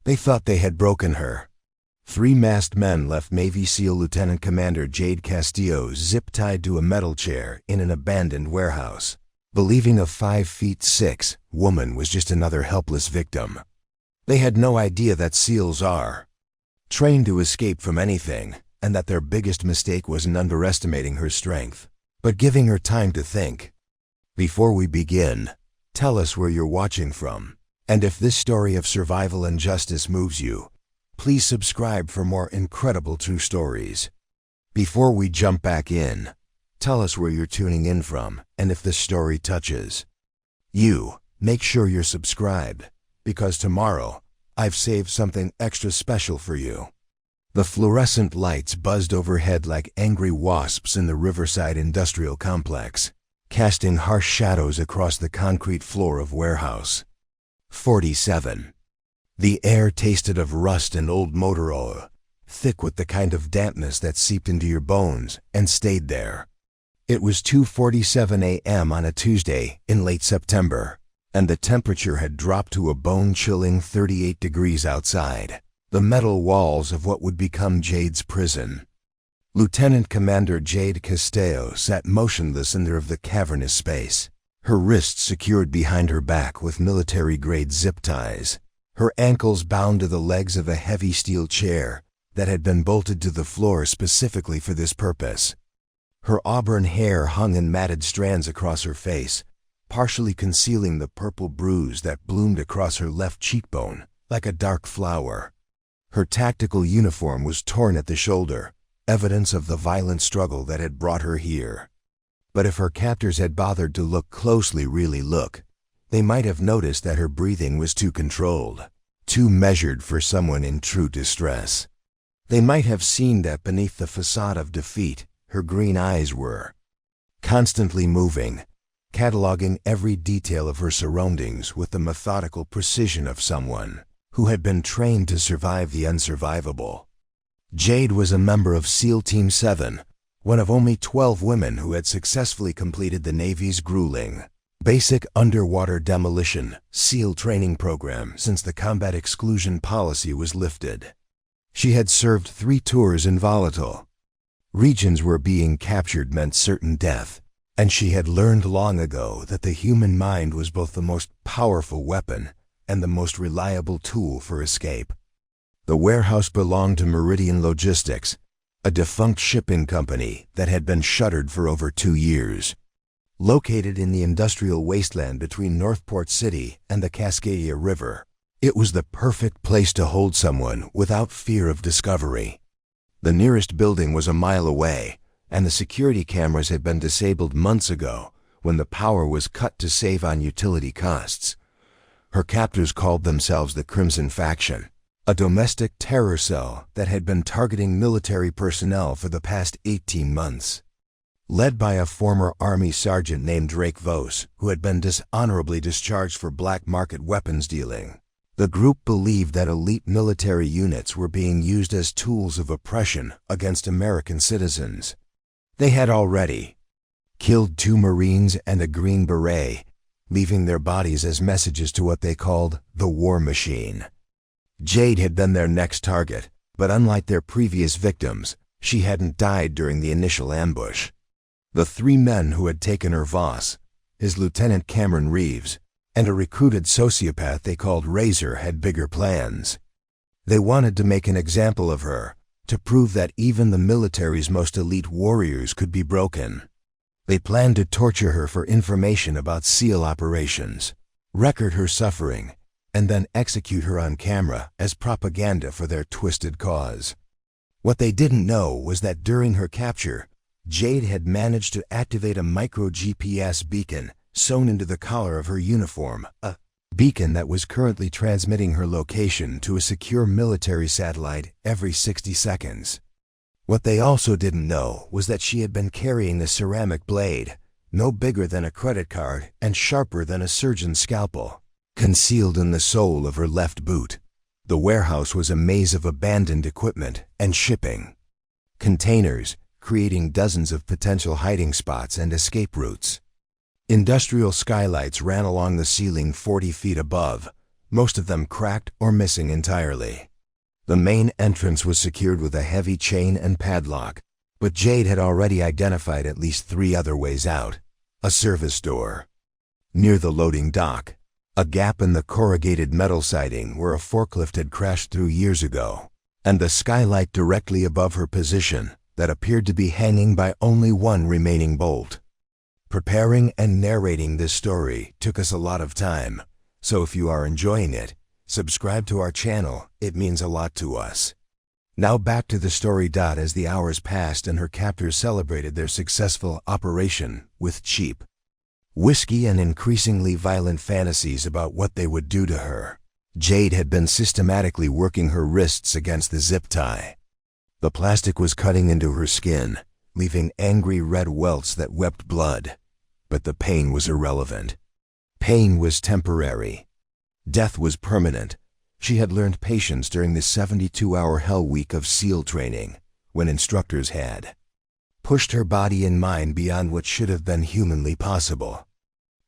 They thought they had broken her. 3 masked men left Navy SEAL Lieutenant Commander Jade Castillo zip-tied to a metal chair in an abandoned warehouse, believing a 5'6" woman was just another helpless victim. They had no idea that SEALs are trained to escape from anything, and that their biggest mistake wasn't underestimating her strength, but giving her time to think. Before we begin, tell us where you're watching from, and if this story of survival and justice moves you, please subscribe for more incredible true stories. Before we jump back in, tell us where you're tuning in from, and if this story touches you, make sure you're subscribed, because tomorrow, I've saved something extra special for you. The fluorescent lights buzzed overhead like angry wasps in the Riverside Industrial Complex, casting harsh shadows across the concrete floor of warehouse 47. The air tasted of rust and old motor oil, thick with the kind of dampness that seeped into your bones and stayed there. It was 2:47 a.m. on a Tuesday in late September, and the temperature had dropped to a bone-chilling 38 degrees outside, the metal walls of what would become Jade's prison. Lieutenant Commander Jade Castillo sat motionless in the cavernous space, her wrists secured behind her back with military-grade zip ties, her ankles bound to the legs of a heavy steel chair that had been bolted to the floor specifically for this purpose. Her auburn hair hung in matted strands across her face, partially concealing the purple bruise that bloomed across her left cheekbone like a dark flower. Her tactical uniform was torn at the shoulder, evidence of the violent struggle that had brought her here. But if her captors had bothered to look closely, really look, they might have noticed that her breathing was too controlled, too measured for someone in true distress. They might have seen that beneath the facade of defeat, her green eyes were constantly moving, cataloging every detail of her surroundings with the methodical precision of someone who had been trained to survive the unsurvivable. Jade was a member of SEAL Team 7, one of only 12 women who had successfully completed the Navy's grueling Basic Underwater Demolition SEAL training program since the combat exclusion policy was lifted. She had served 3 tours in volatile regions where being captured meant certain death, and she had learned long ago that the human mind was both the most powerful weapon and the most reliable tool for escape. The warehouse belonged to Meridian Logistics, a defunct shipping company that had been shuttered for over 2 years. Located in the industrial wasteland between Northport City and the Cascadia River, it was the perfect place to hold someone without fear of discovery. The nearest building was a mile away, and the security cameras had been disabled months ago when the power was cut to save on utility costs. Her captors called themselves the Crimson Faction, a domestic terror cell that had been targeting military personnel for the past 18 months. Led by a former Army sergeant named Drake Vos, who had been dishonorably discharged for black market weapons dealing, the group believed that elite military units were being used as tools of oppression against American citizens. They had already killed 2 Marines and a Green Beret, leaving their bodies as messages to what they called the war machine. Jade had been their next target, but unlike their previous victims, she hadn't died during the initial ambush. The 3 men who had taken her Voss, his Lieutenant Cameron Reeves, and a recruited sociopath they called Razor had bigger plans. They wanted to make an example of her, to prove that even the military's most elite warriors could be broken. They planned to torture her for information about SEAL operations, record her suffering, and then execute her on camera as propaganda for their twisted cause. What they didn't know was that during her capture, Jade had managed to activate a micro-GPS beacon sewn into the collar of her uniform, a beacon that was currently transmitting her location to a secure military satellite every 60 seconds. What they also didn't know was that she had been carrying a ceramic blade, no bigger than a credit card and sharper than a surgeon's scalpel, concealed in the sole of her left boot. The warehouse was a maze of abandoned equipment and shipping containers, creating dozens of potential hiding spots and escape routes. Industrial skylights ran along the ceiling 40 feet above, most of them cracked or missing entirely. The main entrance was secured with a heavy chain and padlock, but Jade had already identified at least 3 other ways out. A service door. Near the loading dock, a gap in the corrugated metal siding where a forklift had crashed through years ago, and the skylight directly above her position that appeared to be hanging by only one remaining bolt. Preparing and narrating this story took us a lot of time, so if you are enjoying it, subscribe to our channel, it means a lot to us. Now back to the story. As the hours passed and her captors celebrated their successful operation with cheap whiskey and increasingly violent fantasies about what they would do to her, Jade had been systematically working her wrists against the zip tie. The plastic was cutting into her skin, leaving angry red welts that wept blood. But the pain was irrelevant. Pain was temporary. Death was permanent. She had learned patience during the 72-hour hell week of SEAL training, when instructors had pushed her body and mind beyond what should have been humanly possible.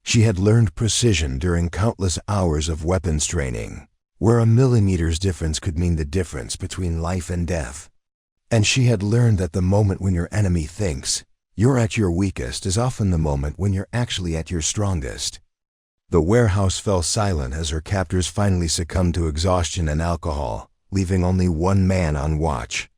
She had learned precision during countless hours of weapons training, where a millimeter's difference could mean the difference between life and death. And she had learned that the moment when your enemy thinks you're at your weakest is often the moment when you're actually at your strongest. The warehouse fell silent as her captors finally succumbed to exhaustion and alcohol, leaving only one man on watch.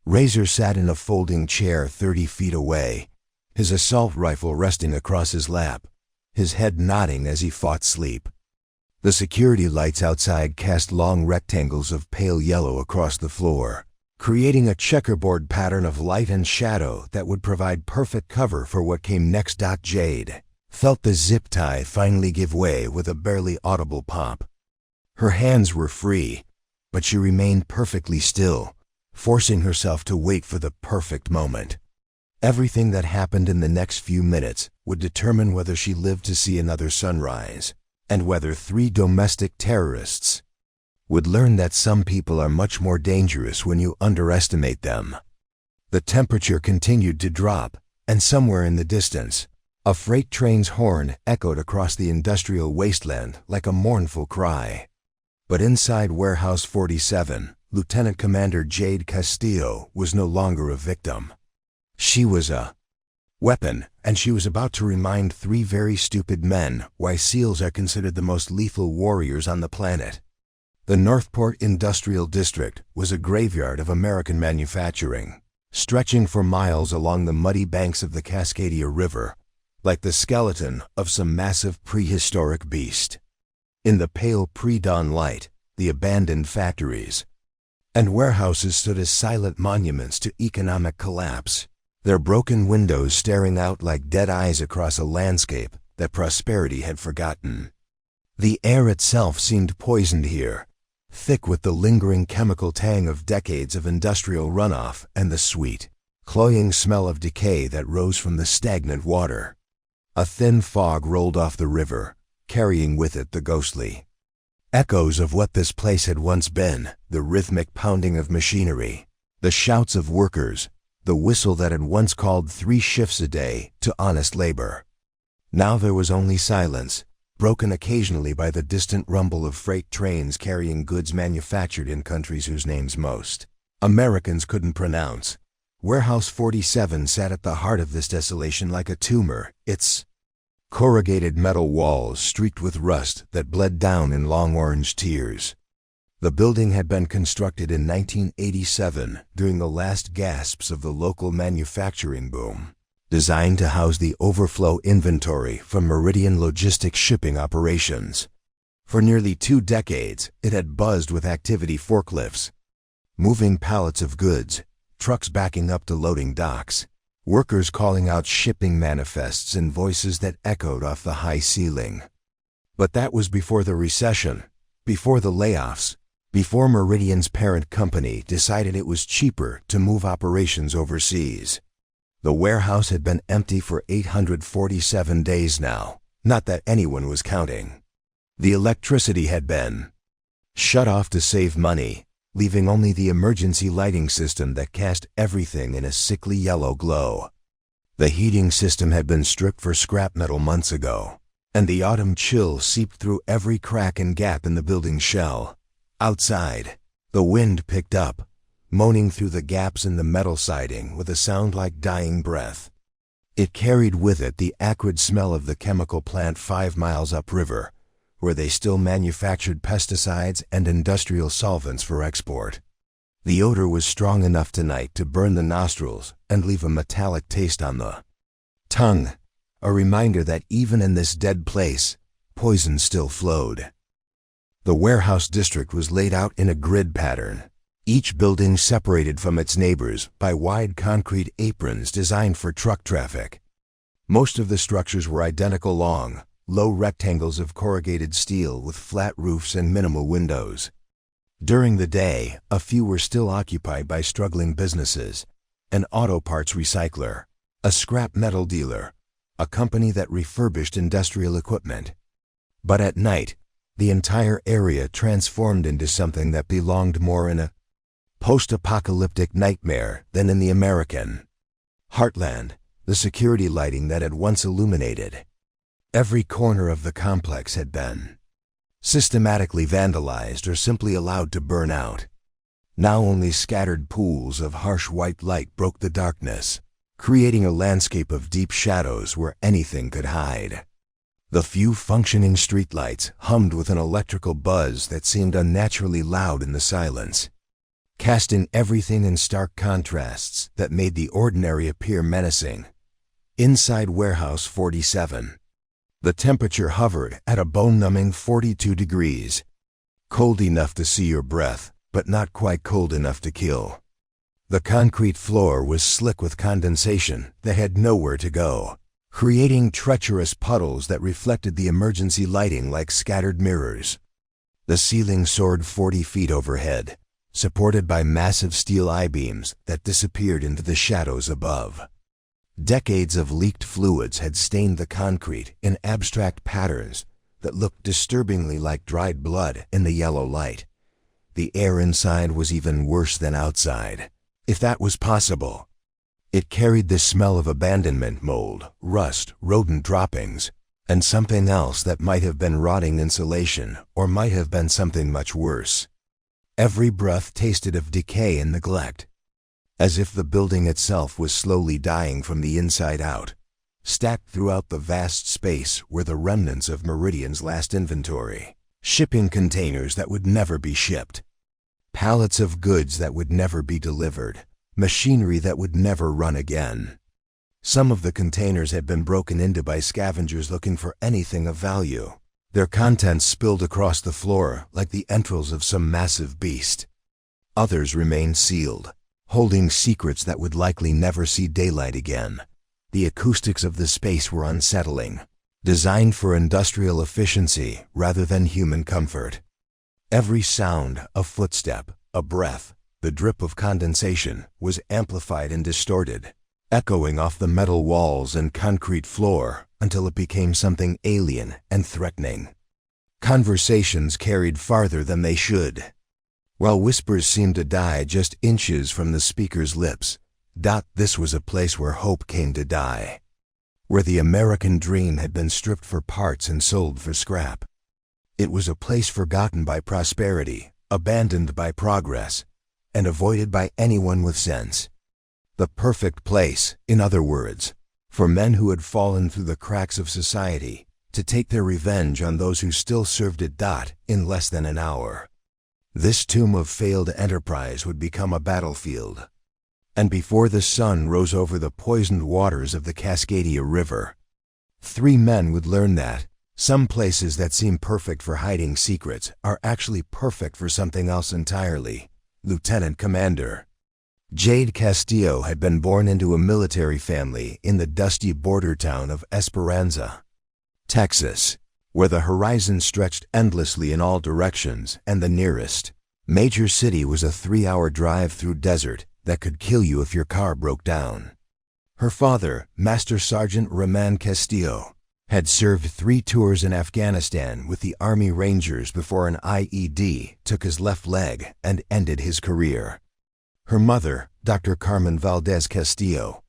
Razor sat in a folding chair 30 feet away, his assault rifle resting across his lap, his head nodding as he fought sleep. The security lights outside cast long rectangles of pale yellow across the floor, creating a checkerboard pattern of light and shadow that would provide perfect cover for what came next. Jade felt the zip tie finally give way with a barely audible pop. Her hands were free, but she remained perfectly still, forcing herself to wait for the perfect moment. Everything that happened in the next few minutes would determine whether she lived to see another sunrise, and whether 3 domestic terrorists would learn that some people are much more dangerous when you underestimate them. The temperature continued to drop, and somewhere in the distance, a freight train's horn echoed across the industrial wasteland like a mournful cry. But inside Warehouse 47, Lieutenant Commander Jade Castillo was no longer a victim. She was a weapon, and she was about to remind 3 very stupid men why SEALs are considered the most lethal warriors on the planet. The Northport Industrial District was a graveyard of American manufacturing, stretching for miles along the muddy banks of the Cascadia River, like the skeleton of some massive prehistoric beast. In the pale pre-dawn light, the abandoned factories and warehouses stood as silent monuments to economic collapse, their broken windows staring out like dead eyes across a landscape that prosperity had forgotten. The air itself seemed poisoned here, thick with the lingering chemical tang of decades of industrial runoff and the sweet, cloying smell of decay that rose from the stagnant water. A thin fog rolled off the river, carrying with it the ghostly echoes of what this place had once been, the rhythmic pounding of machinery, the shouts of workers, the whistle that had once called 3 shifts a day to honest labor. Now there was only silence, broken occasionally by the distant rumble of freight trains carrying goods manufactured in countries whose names most Americans couldn't pronounce. Warehouse 47 sat at the heart of this desolation like a tumor, its corrugated metal walls streaked with rust that bled down in long orange tears. The building had been constructed in 1987 during the last gasps of the local manufacturing boom, designed to house the overflow inventory from Meridian Logistics shipping operations. For nearly 2 decades, it had buzzed with activity: forklifts moving pallets of goods, trucks backing up to loading docks, workers calling out shipping manifests in voices that echoed off the high ceiling. But that was before the recession, before the layoffs, before Meridian's parent company decided it was cheaper to move operations overseas. The warehouse had been empty for 847 days now, not that anyone was counting. The electricity had been shut off to save money, leaving only the emergency lighting system that cast everything in a sickly yellow glow. The heating system had been stripped for scrap metal months ago, and the autumn chill seeped through every crack and gap in the building's shell. Outside, the wind picked up, moaning through the gaps in the metal siding with a sound like dying breath. It carried with it the acrid smell of the chemical plant 5 miles upriver, where they still manufactured pesticides and industrial solvents for export. The odor was strong enough tonight to burn the nostrils and leave a metallic taste on the tongue, a reminder that even in this dead place, poison still flowed. The warehouse district was laid out in a grid pattern, each building separated from its neighbors by wide concrete aprons designed for truck traffic. Most of the structures were identical long, low rectangles of corrugated steel with flat roofs and minimal windows. During the day, a few were still occupied by struggling businesses: an auto parts recycler, a scrap metal dealer, a company that refurbished industrial equipment. But at night, the entire area transformed into something that belonged more in a post-apocalyptic nightmare than in the American heartland, the security lighting that had once illuminated every corner of the complex had been systematically vandalized or simply allowed to burn out. Now only scattered pools of harsh white light broke the darkness, creating a landscape of deep shadows where anything could hide. The few functioning streetlights hummed with an electrical buzz that seemed unnaturally loud in the silence, casting everything in stark contrasts that made the ordinary appear menacing. Inside Warehouse 47, the temperature hovered at a bone-numbing 42 degrees, cold enough to see your breath, but not quite cold enough to kill. The concrete floor was slick with condensation that had nowhere to go, creating treacherous puddles that reflected the emergency lighting like scattered mirrors. The ceiling soared 40 feet overhead, supported by massive steel I-beams that disappeared into the shadows above. Decades of leaked fluids had stained the concrete in abstract patterns that looked disturbingly like dried blood in the yellow light. The air inside was even worse than outside, if that was possible. It carried the smell of abandonment, mold, rust, rodent droppings, and something else that might have been rotting insulation or might have been something much worse. Every breath tasted of decay and neglect, as if the building itself was slowly dying from the inside out. Stacked throughout the vast space were the remnants of Meridian's last inventory: shipping containers that would never be shipped, pallets of goods that would never be delivered, machinery that would never run again. Some of the containers had been broken into by scavengers looking for anything of value, their contents spilled across the floor like the entrails of some massive beast. Others remained sealed, holding secrets that would likely never see daylight again. The acoustics of the space were unsettling, designed for industrial efficiency rather than human comfort. Every sound, a footstep, a breath, the drip of condensation, was amplified and distorted, echoing off the metal walls and concrete floor until it became something alien and threatening. Conversations carried farther than they should, while whispers seemed to die just inches from the speaker's lips. This was a place where hope came to die, where the American dream had been stripped for parts and sold for scrap. It was a place forgotten by prosperity, abandoned by progress, and avoided by anyone with sense. The perfect place, in other words, for men who had fallen through the cracks of society to take their revenge on those who still served it. In less than an hour, this tomb of failed enterprise would become a battlefield. And before the sun rose over the poisoned waters of the Cascadia River, 3 men would learn that some places that seem perfect for hiding secrets are actually perfect for something else entirely. Lieutenant Commander Jade Castillo had been born into a military family in the dusty border town of Esperanza, Texas, where the horizon stretched endlessly in all directions and the nearest major city was a 3-hour drive through desert that could kill you if your car broke down. Her father, Master Sergeant Raman Castillo, had served 3 tours in Afghanistan with the Army Rangers before an IED took his left leg and ended his career. Her mother, Dr. Carmen Valdez Castillo,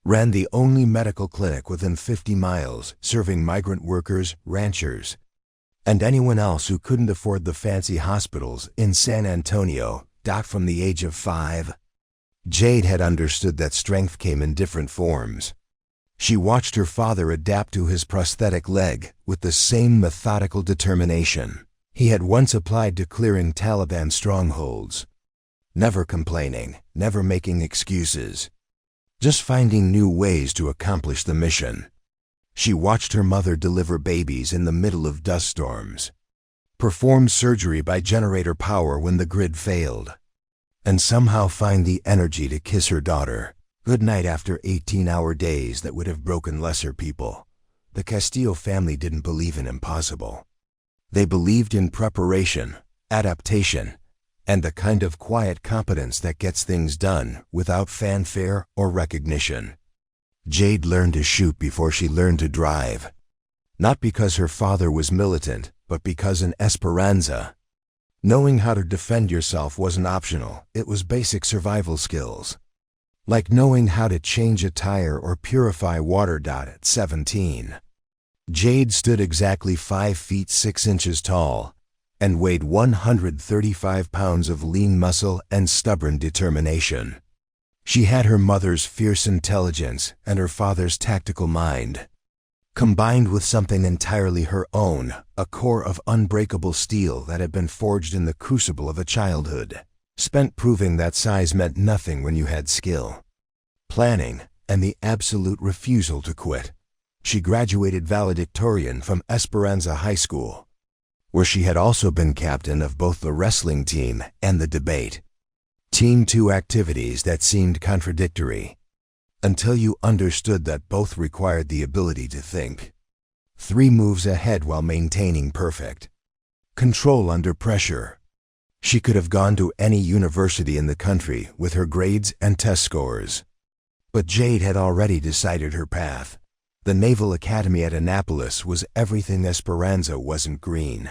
ran the only medical clinic within 50 miles, serving migrant workers, ranchers, and anyone else who couldn't afford the fancy hospitals in San Antonio. From the age of 5, Jade had understood that strength came in different forms. She watched her father adapt to his prosthetic leg with the same methodical determination he had once applied to clearing Taliban strongholds. Never complaining, never making excuses, just finding new ways to accomplish the mission. She watched her mother deliver babies in the middle of dust storms, perform surgery by generator power when the grid failed, and somehow find the energy to kiss her daughter goodnight after 18-hour days that would have broken lesser people. The Castillo family didn't believe in impossible. They believed in preparation, adaptation, and the kind of quiet competence that gets things done without fanfare or recognition. Jade learned to shoot before she learned to drive. Not because her father was militant, but because in Esperanza, knowing how to defend yourself wasn't optional, it was basic survival skills. Like knowing how to change a tire or purify water. At 17, Jade stood exactly 5 feet 6 inches tall and weighed 135 pounds of lean muscle and stubborn determination. She had her mother's fierce intelligence and her father's tactical mind, combined with something entirely her own, a core of unbreakable steel that had been forged in the crucible of a childhood, spent proving that size meant nothing when you had skill, planning, and the absolute refusal to quit. She graduated valedictorian from Esperanza High School, where she had also been captain of both the wrestling team and the debate team, 2 activities that seemed contradictory until you understood that both required the ability to think 3 moves ahead while maintaining perfect control under pressure. She could have gone to any university in the country with her grades and test scores. But Jade had already decided her path. The Naval Academy at Annapolis was everything Esperanza wasn't. Green,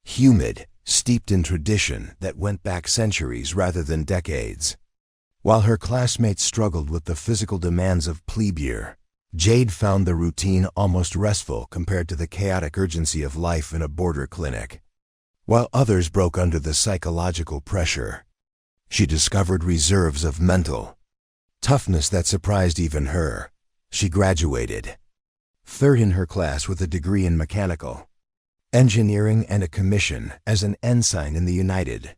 humid, steeped in tradition that went back centuries rather than decades. While her classmates struggled with the physical demands of plebe year, Jade found the routine almost restful compared to the chaotic urgency of life in a border clinic. While others broke under the psychological pressure, she discovered reserves of mental toughness that surprised even her. She graduated 3rd in her class with a degree in mechanical engineering and a commission as an ensign in the United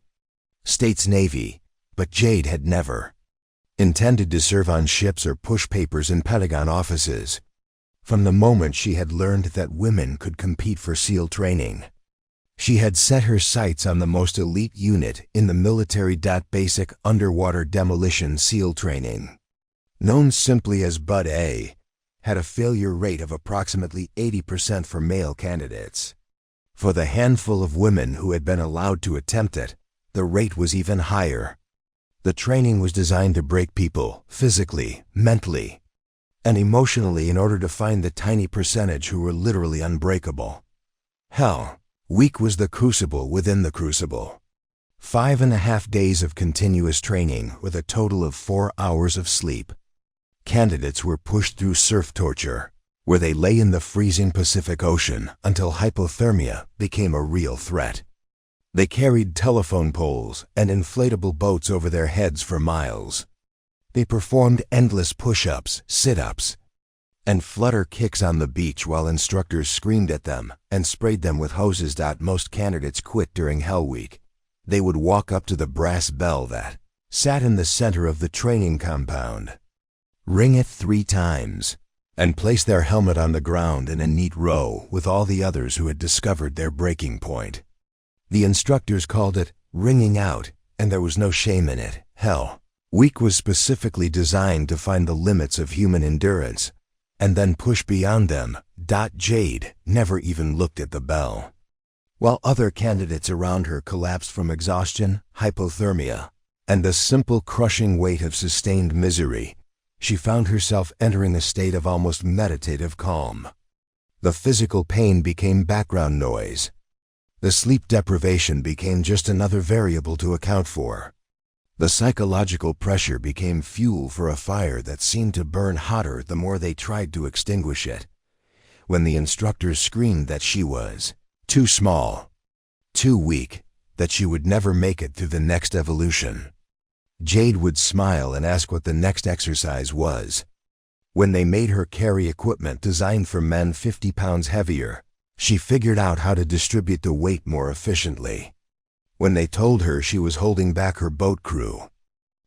States Navy, but Jade had never intended to serve on ships or push papers in Pentagon offices. From the moment she had learned that women could compete for SEAL training, she had set her sights on the most elite unit in the military. Basic underwater demolition SEAL training, known simply as Bud A, had a failure rate of approximately 80% for male candidates. For the handful of women who had been allowed to attempt it, the rate was even higher. The training was designed to break people physically, mentally, and emotionally in order to find the tiny percentage who were literally unbreakable. Hell, week was the crucible within the crucible. 5.5 days of continuous training with a total of 4 hours of sleep. Candidates were pushed through surf torture, where they lay in the freezing Pacific Ocean until hypothermia became a real threat. They carried telephone poles and inflatable boats over their heads for miles. They performed endless push-ups, sit-ups, and flutter kicks on the beach while instructors screamed at them and sprayed them with hoses. Most candidates quit during Hell Week. They would walk up to the brass bell that sat in the center of the training compound, ring it 3 times, and place their helmet on the ground in a neat row with all the others who had discovered their breaking point. The instructors called it ringing out, and there was no shame in it. Hell Week was specifically designed to find the limits of human endurance and then push beyond them. Jade never even looked at the bell. While other candidates around her collapsed from exhaustion, hypothermia, and the simple crushing weight of sustained misery, she found herself entering a state of almost meditative calm. The physical pain became background noise. The sleep deprivation became just another variable to account for. The psychological pressure became fuel for a fire that seemed to burn hotter the more they tried to extinguish it. When the instructors screamed that she was too small, too weak, that she would never make it through the next evolution, Jade would smile and ask what the next exercise was. When they made her carry equipment designed for men 50 pounds heavier, she figured out how to distribute the weight more efficiently. When they told her she was holding back her boat crew,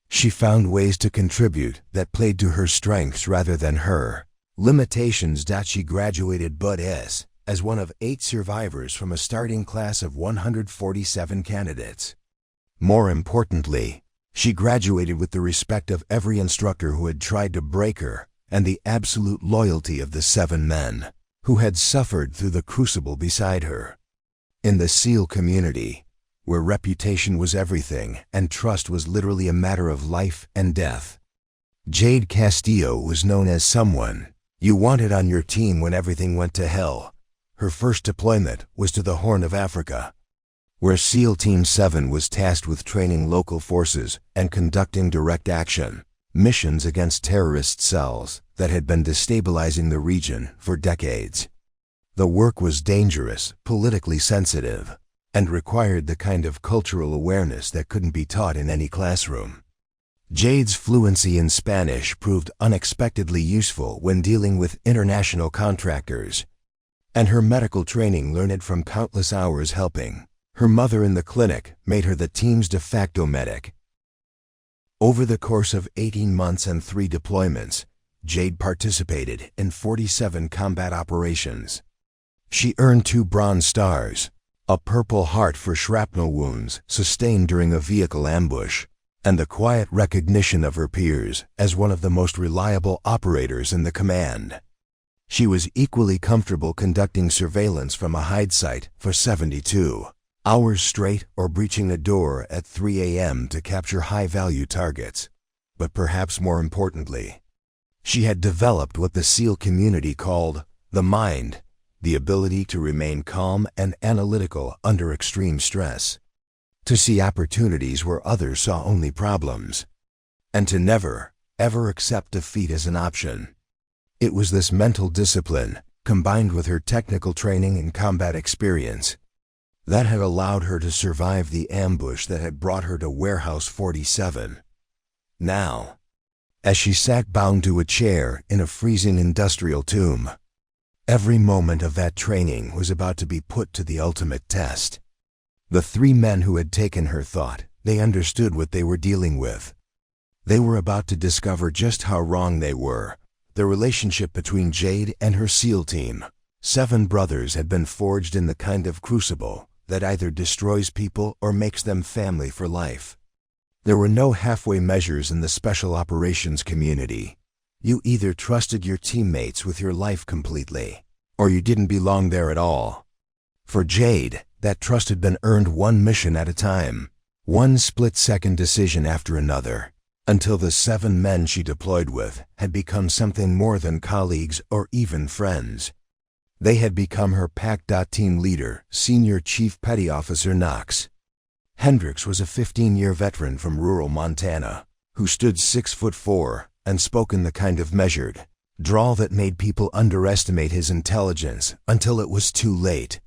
she found ways to contribute that played to her strengths rather than her limitations. She graduated but as one of 8 survivors from a starting class of 147 candidates. More importantly, she graduated with the respect of every instructor who had tried to break her and the absolute loyalty of the 7 men who had suffered through the crucible beside her. In the SEAL community, where reputation was everything and trust was literally a matter of life and death, Jade Castillo was known as someone you wanted on your team when everything went to hell. Her first deployment was to the Horn of Africa, where SEAL Team 7 was tasked with training local forces and conducting direct action missions against terrorist cells that had been destabilizing the region for decades. The work was dangerous, politically sensitive, and required the kind of cultural awareness that couldn't be taught in any classroom. Jade's fluency in Spanish proved unexpectedly useful when dealing with international contractors, and her medical training, learned from countless hours helping her mother in the clinic, made her the team's de facto medic. Over the course of 18 months and 3 deployments, Jade participated in 47 combat operations. She earned 2 Bronze Stars, a Purple Heart for shrapnel wounds sustained during a vehicle ambush, and the quiet recognition of her peers as one of the most reliable operators in the command. She was equally comfortable conducting surveillance from a hide site for 72 hours straight or breaching a door at 3 a.m. to capture high-value targets. But perhaps more importantly, she had developed what the SEAL community called the mind, the ability to remain calm and analytical under extreme stress, to see opportunities where others saw only problems, and to never, ever accept defeat as an option. It was this mental discipline, combined with her technical training and combat experience, that had allowed her to survive the ambush that had brought her to Warehouse 47. Now, as she sat bound to a chair in a freezing industrial tomb, every moment of that training was about to be put to the ultimate test. The 3 men who had taken her thought they understood what they were dealing with. They were about to discover just how wrong they were. The relationship between Jade and her SEAL team, 7 brothers, had been forged in the kind of crucible that either destroys people or makes them family for life. There were no halfway measures in the special operations community. You either trusted your teammates with your life completely, or you didn't belong there at all. For Jade, that trust had been earned one mission at a time, one split-second decision after another, until the 7 men she deployed with had become something more than colleagues or even friends. They had become her PAC.team leader, Senior Chief Petty Officer Knox. Hendricks was a 15-year veteran from rural Montana, who stood 6'4" and spoke in the kind of measured drawl that made people underestimate his intelligence until it was too late.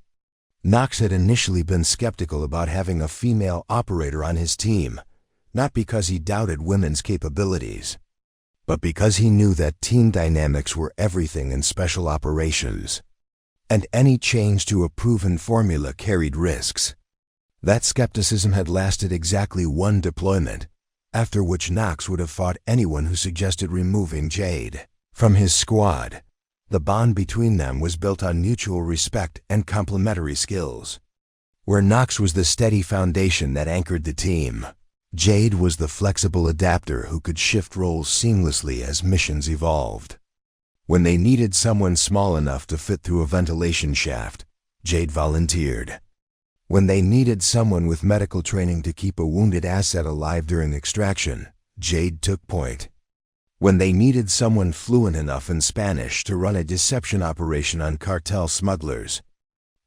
Knox had initially been skeptical about having a female operator on his team, not because he doubted women's capabilities, but because he knew that team dynamics were everything in special operations, and any change to a proven formula carried risks. That skepticism had lasted exactly 1 deployment, after which Knox would have fought anyone who suggested removing Jade from his squad. The bond between them was built on mutual respect and complementary skills. Where Knox was the steady foundation that anchored the team, Jade was the flexible adapter who could shift roles seamlessly as missions evolved. When they needed someone small enough to fit through a ventilation shaft, Jade volunteered. When they needed someone with medical training to keep a wounded asset alive during extraction, Jade took point. When they needed someone fluent enough in Spanish to run a deception operation on cartel smugglers,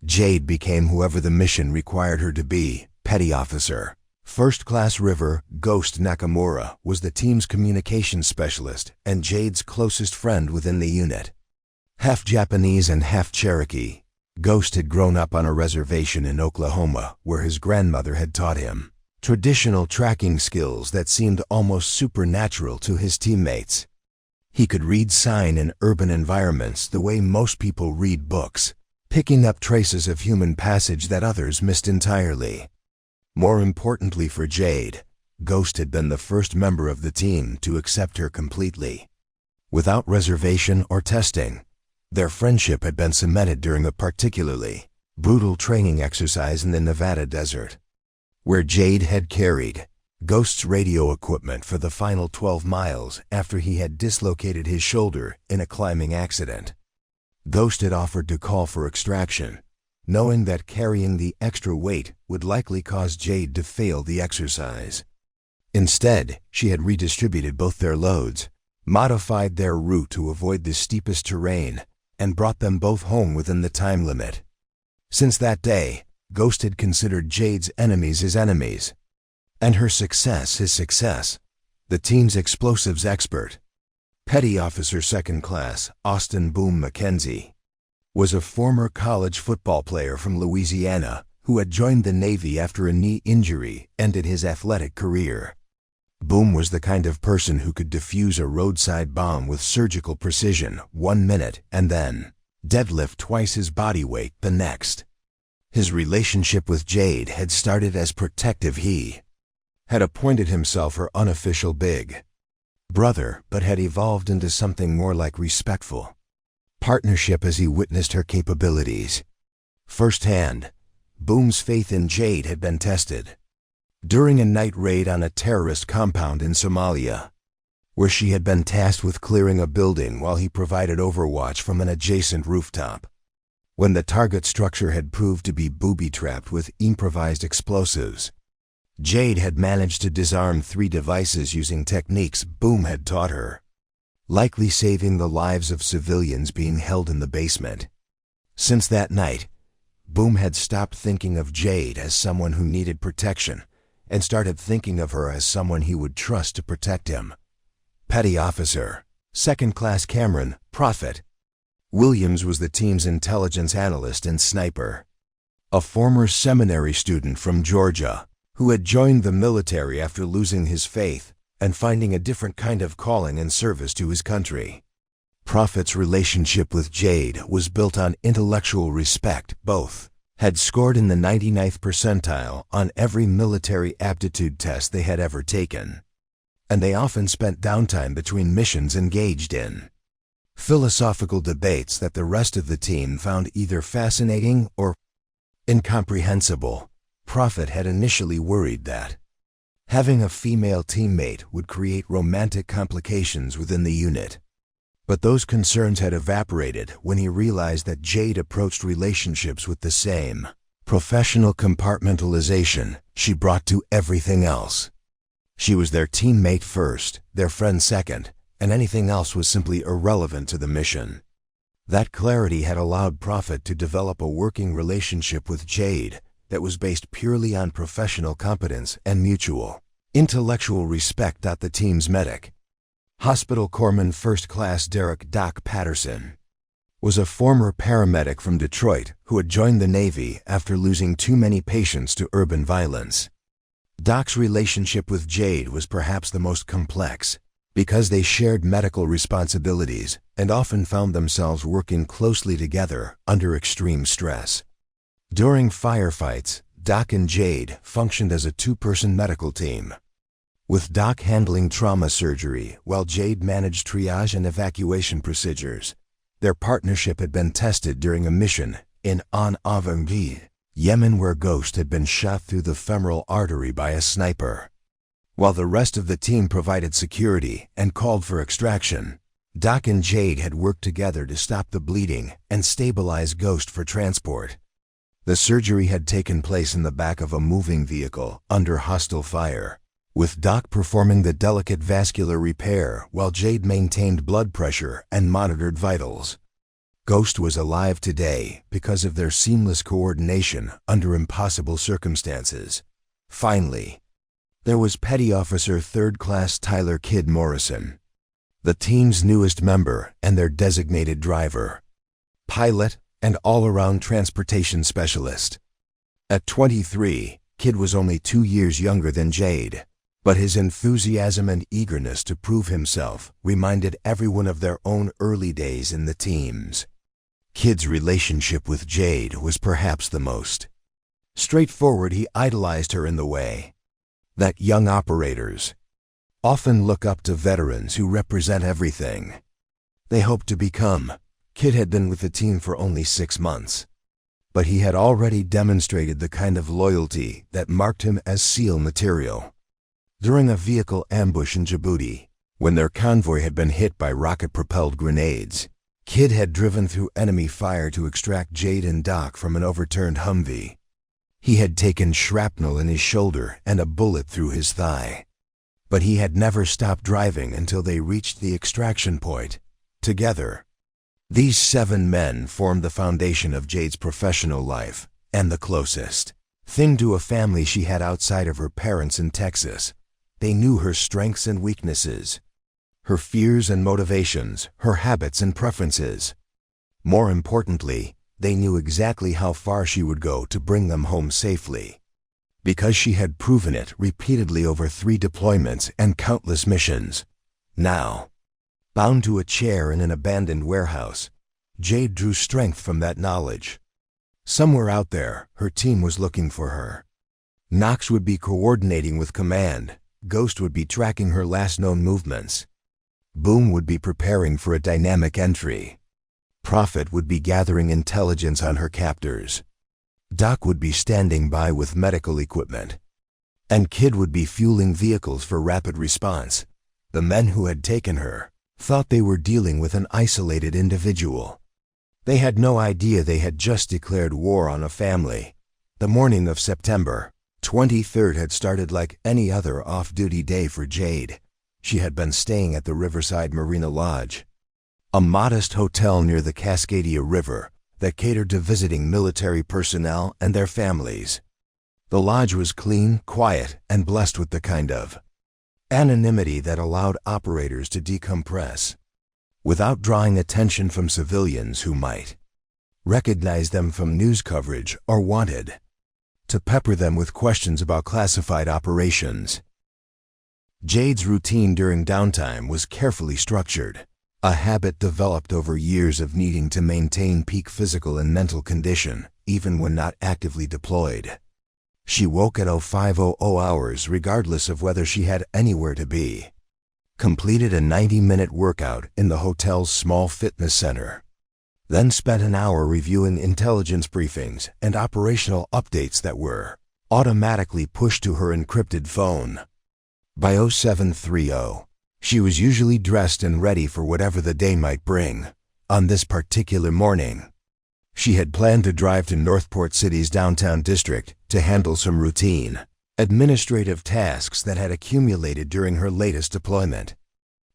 Jade became whoever the mission required her to be, petty officer. First Class River Ghost Nakamura was the team's communications specialist and Jade's closest friend within the unit. Half Japanese and half Cherokee, Ghost had grown up on a reservation in Oklahoma where his grandmother had taught him traditional tracking skills that seemed almost supernatural to his teammates. He could read sign in urban environments the way most people read books, picking up traces of human passage that others missed entirely. More importantly for Jade, Ghost had been the first member of the team to accept her completely. Without reservation or testing, their friendship had been cemented during a particularly brutal training exercise in the Nevada desert, where Jade had carried Ghost's radio equipment for the final 12 miles after he had dislocated his shoulder in a climbing accident. Ghost had offered to call for extraction, knowing that carrying the extra weight would likely cause Jade to fail the exercise. Instead, she had redistributed both their loads, modified their route to avoid the steepest terrain, and brought them both home within the time limit. Since that day, Ghost had considered Jade's enemies his enemies, and her success his success. The team's explosives expert, Petty Officer Second Class Austin Boom McKenzie, was a former college football player from Louisiana who had joined the Navy after a knee injury ended his athletic career. Boom was the kind of person who could defuse a roadside bomb with surgical precision 1 minute and then deadlift twice his body weight the next. His relationship with Jade had started as protective. He had appointed himself her unofficial big brother, but had evolved into something more like respectful partnership as he witnessed her capabilities firsthand. Boom's faith in Jade had been tested during a night raid on a terrorist compound in Somalia, where she had been tasked with clearing a building while he provided overwatch from an adjacent rooftop. When the target structure had proved to be booby-trapped with improvised explosives, Jade had managed to disarm 3 devices using techniques Boom had taught her, likely saving the lives of civilians being held in the basement. Since that night, Boom had stopped thinking of Jade as someone who needed protection and started thinking of her as someone he would trust to protect him. Petty Officer Second Class Cameron Prophet Williams was the team's intelligence analyst and sniper, a former seminary student from Georgia who had joined the military after losing his faith and finding a different kind of calling and service to his country. Prophet's relationship with Jade was built on intellectual respect. Both had scored in the 99th percentile on every military aptitude test they had ever taken, and they often spent downtime between missions engaged in philosophical debates that the rest of the team found either fascinating or incomprehensible. Prophet had initially worried that having a female teammate would create romantic complications within the unit, but those concerns had evaporated when he realized that Jade approached relationships with the same professional compartmentalization she brought to everything else. She was their teammate first, their friend second, and anything else was simply irrelevant to the mission. That clarity had allowed Prophet to develop a working relationship with Jade that was based purely on professional competence and mutual intellectual respect. The team's medic, Hospital Corpsman First Class Derek Doc Patterson, was a former paramedic from Detroit who had joined the Navy after losing too many patients to urban violence. Doc's relationship with Jade was perhaps the most complex because they shared medical responsibilities and often found themselves working closely together under extreme stress. During firefights, Doc and Jade functioned as a 2-person medical team, with Doc handling trauma surgery while Jade managed triage and evacuation procedures. Their partnership had been tested during a mission in Auburn, Yemen, where Ghost had been shot through the femoral artery by a sniper. While the rest of the team provided security and called for extraction, Doc and Jade had worked together to stop the bleeding and stabilize Ghost for transport. The surgery had taken place in the back of a moving vehicle under hostile fire, with Doc performing the delicate vascular repair while Jade maintained blood pressure and monitored vitals. Ghost was alive today because of their seamless coordination under impossible circumstances. Finally, There was Petty Officer 3rd Class Tyler "Kid" Morrison, the team's newest member and their designated driver, pilot, and all-around transportation specialist. At 23, Kid was only 2 years younger than Jade, but his enthusiasm and eagerness to prove himself reminded everyone of their own early days in the teams. Kid's relationship with Jade was perhaps the most straightforward. He idolized her in the way that young operators often look up to veterans who represent everything they hope to become. Kid had been with the team for only 6 months, but he had already demonstrated the kind of loyalty that marked him as SEAL material. During a vehicle ambush in Djibouti, when their convoy had been hit by rocket-propelled grenades, Kid had driven through enemy fire to extract Jade and Doc from an overturned Humvee. He had taken shrapnel in his shoulder and a bullet through his thigh. But he had never stopped driving until they reached the extraction point. Together, these 7 men formed the foundation of Jade's professional life, and the closest thing to a family she had outside of her parents in Texas. They knew her strengths and weaknesses, her fears and motivations, her habits and preferences. More importantly, they knew exactly how far she would go to bring them home safely, because she had proven it repeatedly over 3 deployments and countless missions. Now, bound to a chair in an abandoned warehouse, Jade drew strength from that knowledge. Somewhere out there, her team was looking for her. Knox would be coordinating with command, Ghost would be tracking her last known movements, Boom would be preparing for a dynamic entry, Prophet would be gathering intelligence on her captors, Doc would be standing by with medical equipment, and Kid would be fueling vehicles for rapid response. The men who had taken her thought they were dealing with an isolated individual. They had no idea they had just declared war on a family. The morning of September 23rd had started like any other off-duty day for Jade. She had been staying at the Riverside Marina Lodge, a modest hotel near the Cascadia River that catered to visiting military personnel and their families. The lodge was clean, quiet, and blessed with the kind of anonymity that allowed operators to decompress without drawing attention from civilians who might recognize them from news coverage or wanted to pepper them with questions about classified operations. Jade's routine during downtime was carefully structured, a habit developed over years of needing to maintain peak physical and mental condition, even when not actively deployed. She woke at 0500 hours regardless of whether she had anywhere to be, completed a 90-minute workout in the hotel's small fitness center, then spent an hour reviewing intelligence briefings and operational updates that were automatically pushed to her encrypted phone. By 0730, she was usually dressed and ready for whatever the day might bring. On this particular morning, she had planned to drive to Northport City's downtown district to handle some routine administrative tasks that had accumulated during her latest deployment.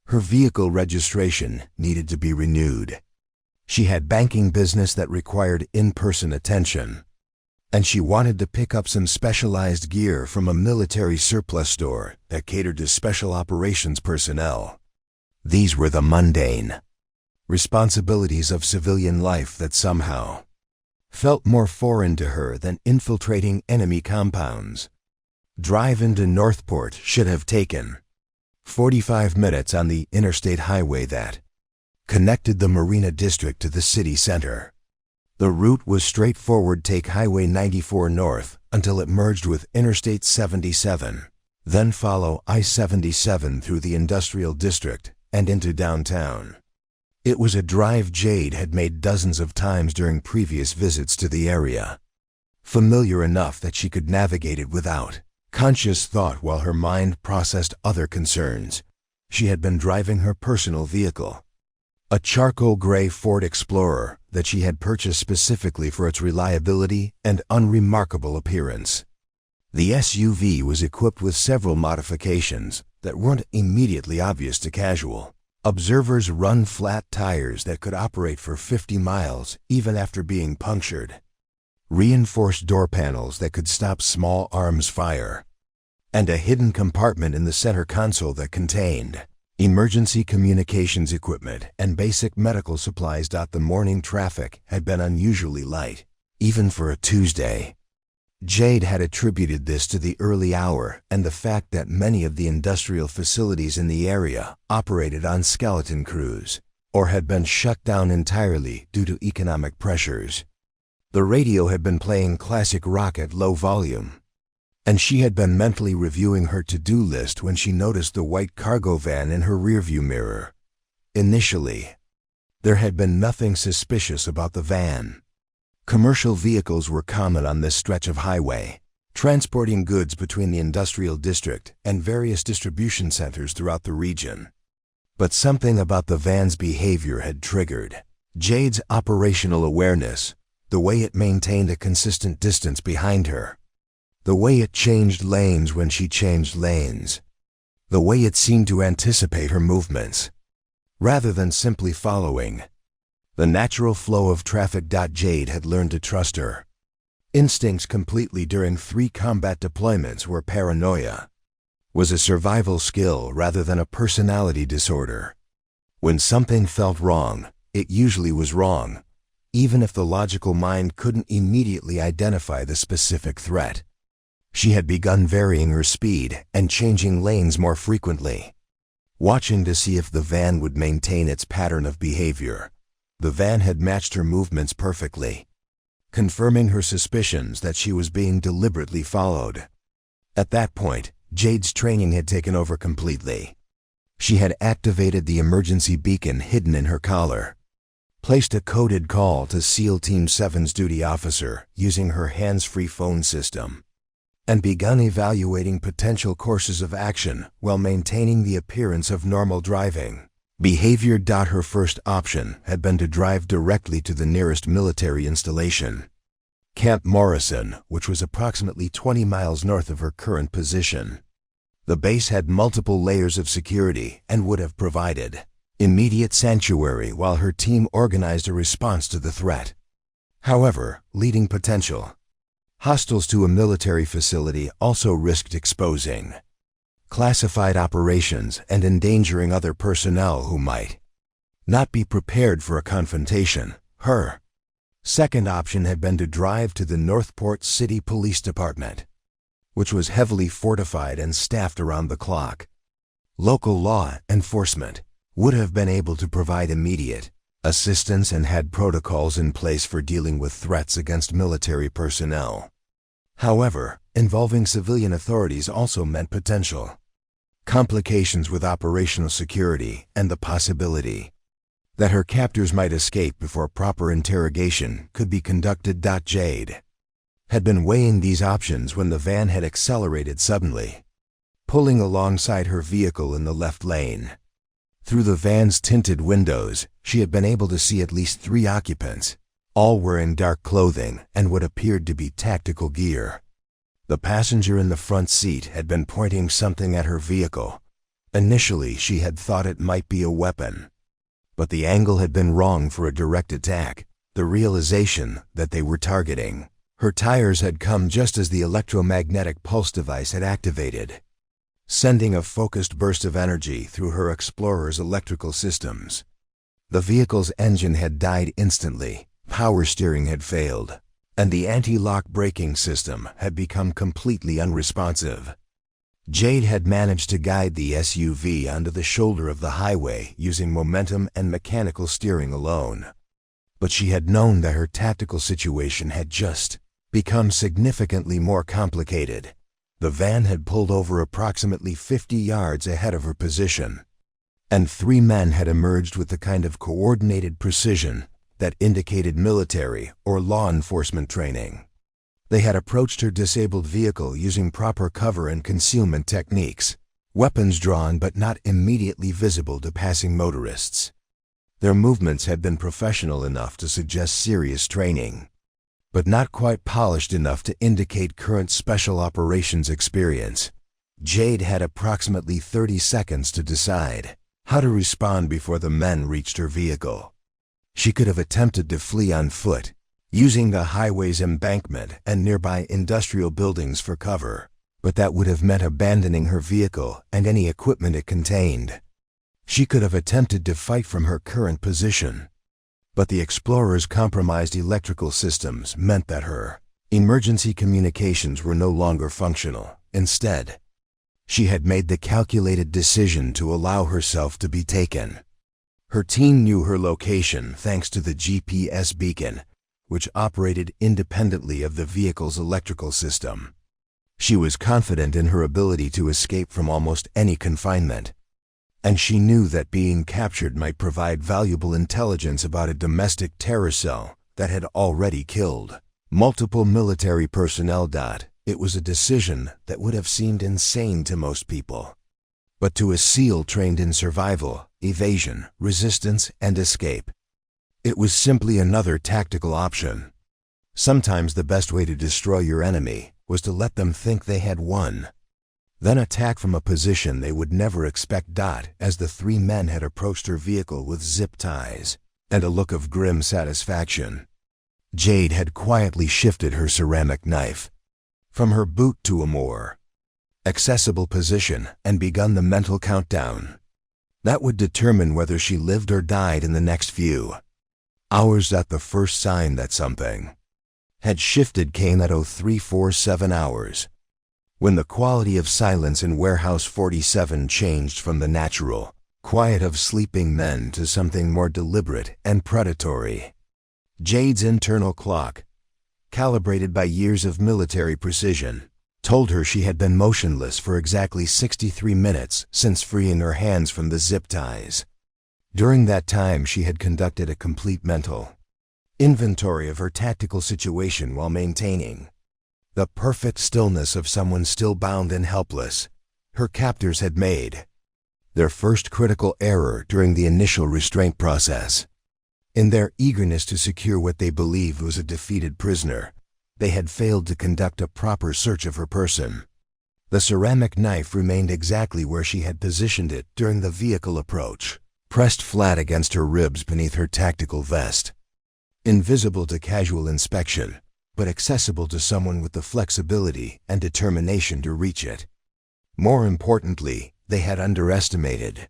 Her vehicle registration needed to be renewed. She had banking business that required in-person attention, and she wanted to pick up some specialized gear from a military surplus store that catered to special operations personnel. These were the mundane responsibilities of civilian life that somehow felt more foreign to her than infiltrating enemy compounds. Drive into Northport should have taken 45 minutes on the interstate highway that connected the Marina District to the city center. The route was straightforward: take Highway 94 north until it merged with Interstate 77, then follow I-77 through the industrial district and into downtown. It was a drive Jade had made dozens of times during previous visits to the area, familiar enough that she could navigate it without conscious thought while her mind processed other concerns. She had been driving her personal vehicle, a charcoal gray Ford Explorer that she had purchased specifically for its reliability and unremarkable appearance. The SUV was equipped with several modifications that weren't immediately obvious to casual observers: run flat tires that could operate for 50 miles even after being punctured, reinforced door panels that could stop small arms fire, and a hidden compartment in the center console that contained emergency communications equipment and basic medical supplies. The morning traffic had been unusually light, even for a Tuesday. Jade had attributed this to the early hour and the fact that many of the industrial facilities in the area operated on skeleton crews or had been shut down entirely due to economic pressures. The radio had been playing classic rock at low volume, and she had been mentally reviewing her to-do list when she noticed the white cargo van in her rearview mirror. Initially, there had been nothing suspicious about the van. Commercial vehicles were common on this stretch of highway, transporting goods between the industrial district and various distribution centers throughout the region. But something about the van's behavior had triggered Jade's operational awareness, the way it maintained a consistent distance behind her, the way it changed lanes when she changed lanes, the way it seemed to anticipate her movements, rather than simply following the natural flow of traffic. Jade had learned to trust her instincts completely during 3 combat deployments where paranoia was a survival skill rather than a personality disorder. When something felt wrong, it usually was wrong, even if the logical mind couldn't immediately identify the specific threat. She had begun varying her speed and changing lanes more frequently, watching to see if the van would maintain its pattern of behavior. The van had matched her movements perfectly, confirming her suspicions that she was being deliberately followed. At that point, Jade's training had taken over completely. She had activated the emergency beacon hidden in her collar, placed a coded call to SEAL Team 7's duty officer using her hands-free phone system, and begun evaluating potential courses of action while maintaining the appearance of normal driving behavior. Her first option had been to drive directly to the nearest military installation, Camp Morrison, which was approximately 20 miles north of her current position. The base had multiple layers of security and would have provided immediate sanctuary while her team organized a response to the threat. However, leading potential hostiles to a military facility also risked exposing classified operations and endangering other personnel who might not be prepared for a confrontation. Her second option had been to drive to the Northport City Police Department, which was heavily fortified and staffed around the clock. Local law enforcement would have been able to provide immediate assistance and had protocols in place for dealing with threats against military personnel. However, involving civilian authorities also meant potential complications with operational security and the possibility that her captors might escape before proper interrogation could be conducted. Jade had been weighing these options when the van had accelerated suddenly, pulling alongside her vehicle in the left lane. Through the van's tinted windows, she had been able to see at least 3 occupants, all wearing dark clothing and what appeared to be tactical gear. The passenger in the front seat had been pointing something at her vehicle. Initially, she had thought it might be a weapon, but the angle had been wrong for a direct attack. The realization that they were targeting her tires had come just as the electromagnetic pulse device had activated, sending a focused burst of energy through her Explorer's electrical systems. The vehicle's engine had died instantly, power steering had failed, and the anti-lock braking system had become completely unresponsive. Jade had managed to guide the SUV onto the shoulder of the highway using momentum and mechanical steering alone. But she had known that her tactical situation had just become significantly more complicated. The van had pulled over approximately 50 yards ahead of her position, and 3 men had emerged with the kind of coordinated precision that indicated military or law enforcement training. They had approached her disabled vehicle using proper cover and concealment techniques, weapons drawn but not immediately visible to passing motorists. Their movements had been professional enough to suggest serious training, but not quite polished enough to indicate current special operations experience. Jade had approximately 30 seconds to decide how to respond before the men reached her vehicle. She could have attempted to flee on foot, using the highway's embankment and nearby industrial buildings for cover, but that would have meant abandoning her vehicle and any equipment it contained. She could have attempted to fight from her current position, but the explorer's compromised electrical systems meant that her emergency communications were no longer functional. Instead, she had made the calculated decision to allow herself to be taken. Her team knew her location thanks to the GPS beacon, which operated independently of the vehicle's electrical system. She was confident in her ability to escape from almost any confinement, and she knew that being captured might provide valuable intelligence about a domestic terror cell that had already killed multiple military personnel. It was a decision that would have seemed insane to most people. But to a SEAL trained in survival, evasion, resistance, and escape, it was simply another tactical option. Sometimes the best way to destroy your enemy was to let them think they had won, then attack from a position they would never expect. As the three men had approached her vehicle with zip ties and a look of grim satisfaction, Jade had quietly shifted her ceramic knife from her boot to a more accessible position and begun the mental countdown that would determine whether she lived or died in the next few hours. The first sign that something had shifted came at 0347 hours, when the quality of silence in Warehouse 47 changed from the natural quiet of sleeping men to something more deliberate and predatory. Jade's internal clock, calibrated by years of military precision, told her she had been motionless for exactly 63 minutes since freeing her hands from the zip ties. During that time, she had conducted a complete mental inventory of her tactical situation while maintaining the perfect stillness of someone still bound and helpless. Her captors had made their first critical error during the initial restraint process. In their eagerness to secure what they believed was a defeated prisoner, they had failed to conduct a proper search of her person. The ceramic knife remained exactly where she had positioned it during the vehicle approach, pressed flat against her ribs beneath her tactical vest. Invisible to casual inspection, but accessible to someone with the flexibility and determination to reach it. More importantly, they had underestimated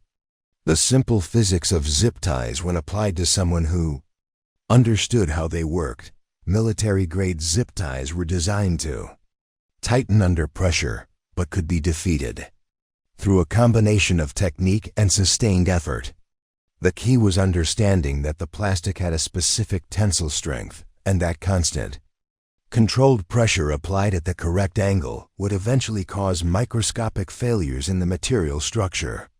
the simple physics of zip ties when applied to someone who understood how they worked. Military-grade zip ties were designed to tighten under pressure, but could be defeated through a combination of technique and sustained effort. The key was understanding that the plastic had a specific tensile strength, and that constant, controlled pressure applied at the correct angle would eventually cause microscopic failures in the material structure.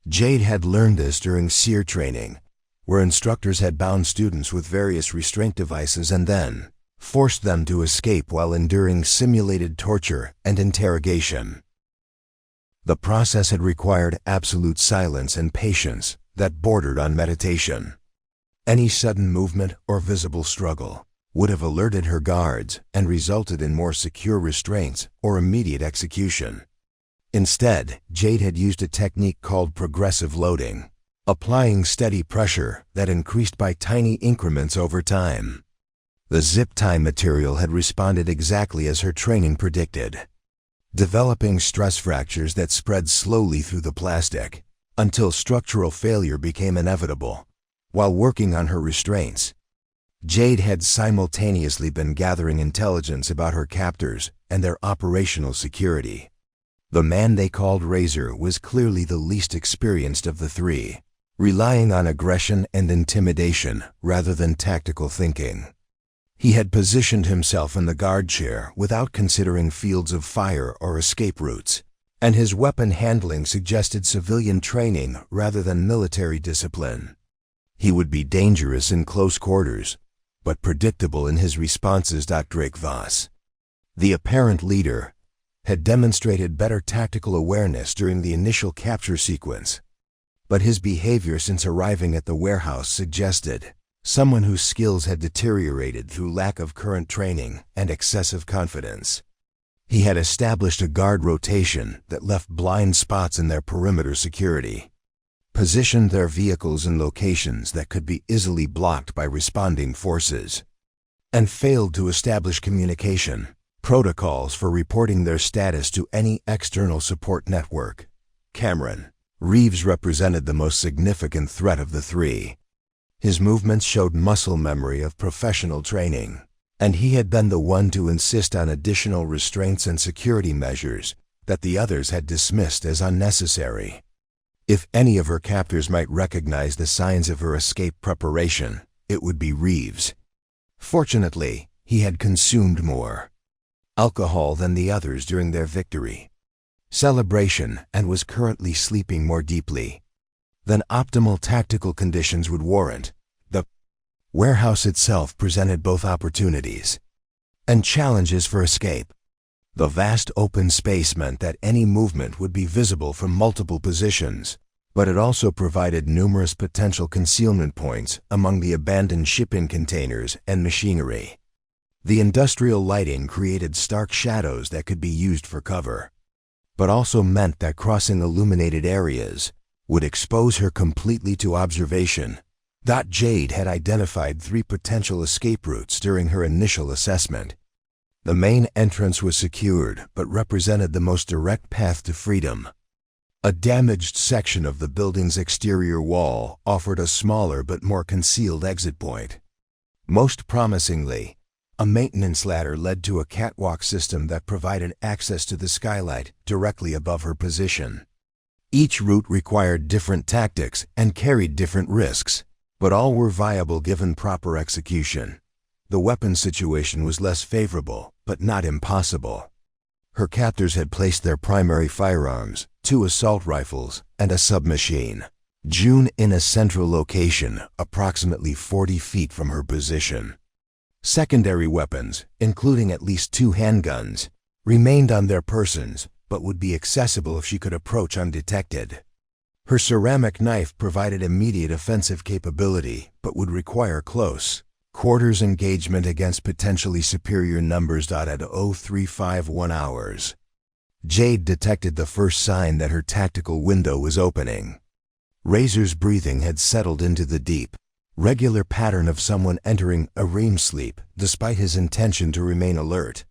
Jade had learned this during SEER training, where instructors had bound students with various restraint devices and then forced them to escape while enduring simulated torture and interrogation. The process had required absolute silence and patience that bordered on meditation. Any sudden movement or visible struggle would have alerted her guards and resulted in more secure restraints or immediate execution. Instead, Jade had used a technique called progressive loading, applying steady pressure that increased by tiny increments over time. The zip tie material had responded exactly as her training predicted, developing stress fractures that spread slowly through the plastic until structural failure became inevitable. While working on her restraints, Jade had simultaneously been gathering intelligence about her captors and their operational security. The man they called Razor was clearly the least experienced of the three, relying on aggression and intimidation rather than tactical thinking. He had positioned himself in the guard chair without considering fields of fire or escape routes, and his weapon handling suggested civilian training rather than military discipline. He would be dangerous in close quarters, but predictable in his responses. Drake Voss, the apparent leader, had demonstrated better tactical awareness during the initial capture sequence, but his behavior since arriving at the warehouse suggested someone whose skills had deteriorated through lack of current training and excessive confidence. He had established a guard rotation that left blind spots in their perimeter security, positioned their vehicles in locations that could be easily blocked by responding forces, and failed to establish communication, Protocols for reporting their status to any external support network. Cameron. Reeves represented the most significant threat of the three. His movements showed muscle memory of professional training, and he had been the one to insist on additional restraints and security measures that the others had dismissed as unnecessary. If any of her captors might recognize the signs of her escape preparation, it would be Reeves. Fortunately, he had consumed more alcohol than the others during their victory, celebration, and was currently sleeping more deeply than optimal tactical conditions would warrant. The warehouse itself presented both opportunities and challenges for escape. The vast open space meant that any movement would be visible from multiple positions, but it also provided numerous potential concealment points among the abandoned shipping containers and machinery. The industrial lighting created stark shadows that could be used for cover, but also meant that crossing illuminated areas would expose her completely to observation. Jade had identified 3 potential escape routes during her initial assessment. The main entrance was secured but represented the most direct path to freedom. A damaged section of the building's exterior wall offered a smaller but more concealed exit point. Most promisingly, a maintenance ladder led to a catwalk system that provided access to the skylight directly above her position. Each route required different tactics and carried different risks, but all were viable given proper execution. The weapon situation was less favorable, but not impossible. Her captors had placed their primary firearms, 2 assault rifles, and a submachine gun in a central location approximately 40 feet from her position. Secondary weapons, including at least 2 handguns, remained on their persons, but would be accessible if she could approach undetected. Her ceramic knife provided immediate offensive capability, but would require close quarters engagement against potentially superior numbers. At 0351 hours, Jade detected the first sign that her tactical window was opening. Razor's breathing had settled into the deep, regular pattern of someone entering a REM sleep, despite his intention to remain alert.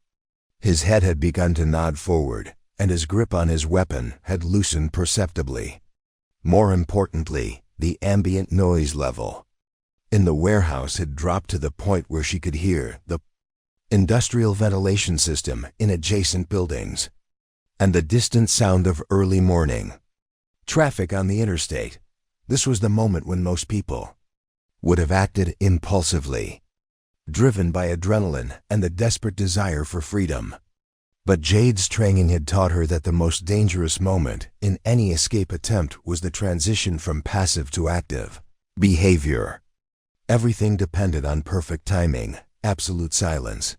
His head had begun to nod forward, and his grip on his weapon had loosened perceptibly. More importantly, the ambient noise level in the warehouse had dropped to the point where she could hear the industrial ventilation system in adjacent buildings and the distant sound of early morning traffic on the interstate. This was the moment when most people would have acted impulsively, driven by adrenaline and the desperate desire for freedom. But Jade's training had taught her that the most dangerous moment in any escape attempt was the transition from passive to active behavior. Everything depended on perfect timing, absolute silence,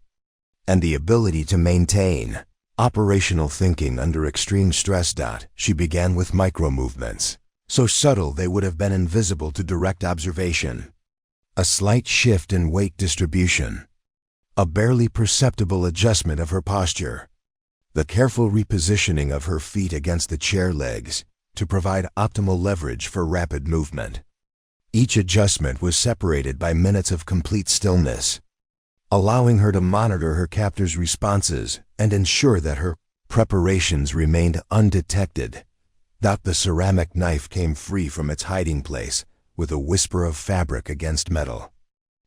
and the ability to maintain operational thinking under extreme stress. She began with micro-movements, so subtle they would have been invisible to direct observation. A slight shift in weight distribution, a barely perceptible adjustment of her posture, the careful repositioning of her feet against the chair legs to provide optimal leverage for rapid movement. Each adjustment was separated by minutes of complete stillness, allowing her to monitor her captor's responses and ensure that her preparations remained undetected. The ceramic knife came free from its hiding place with a whisper of fabric against metal.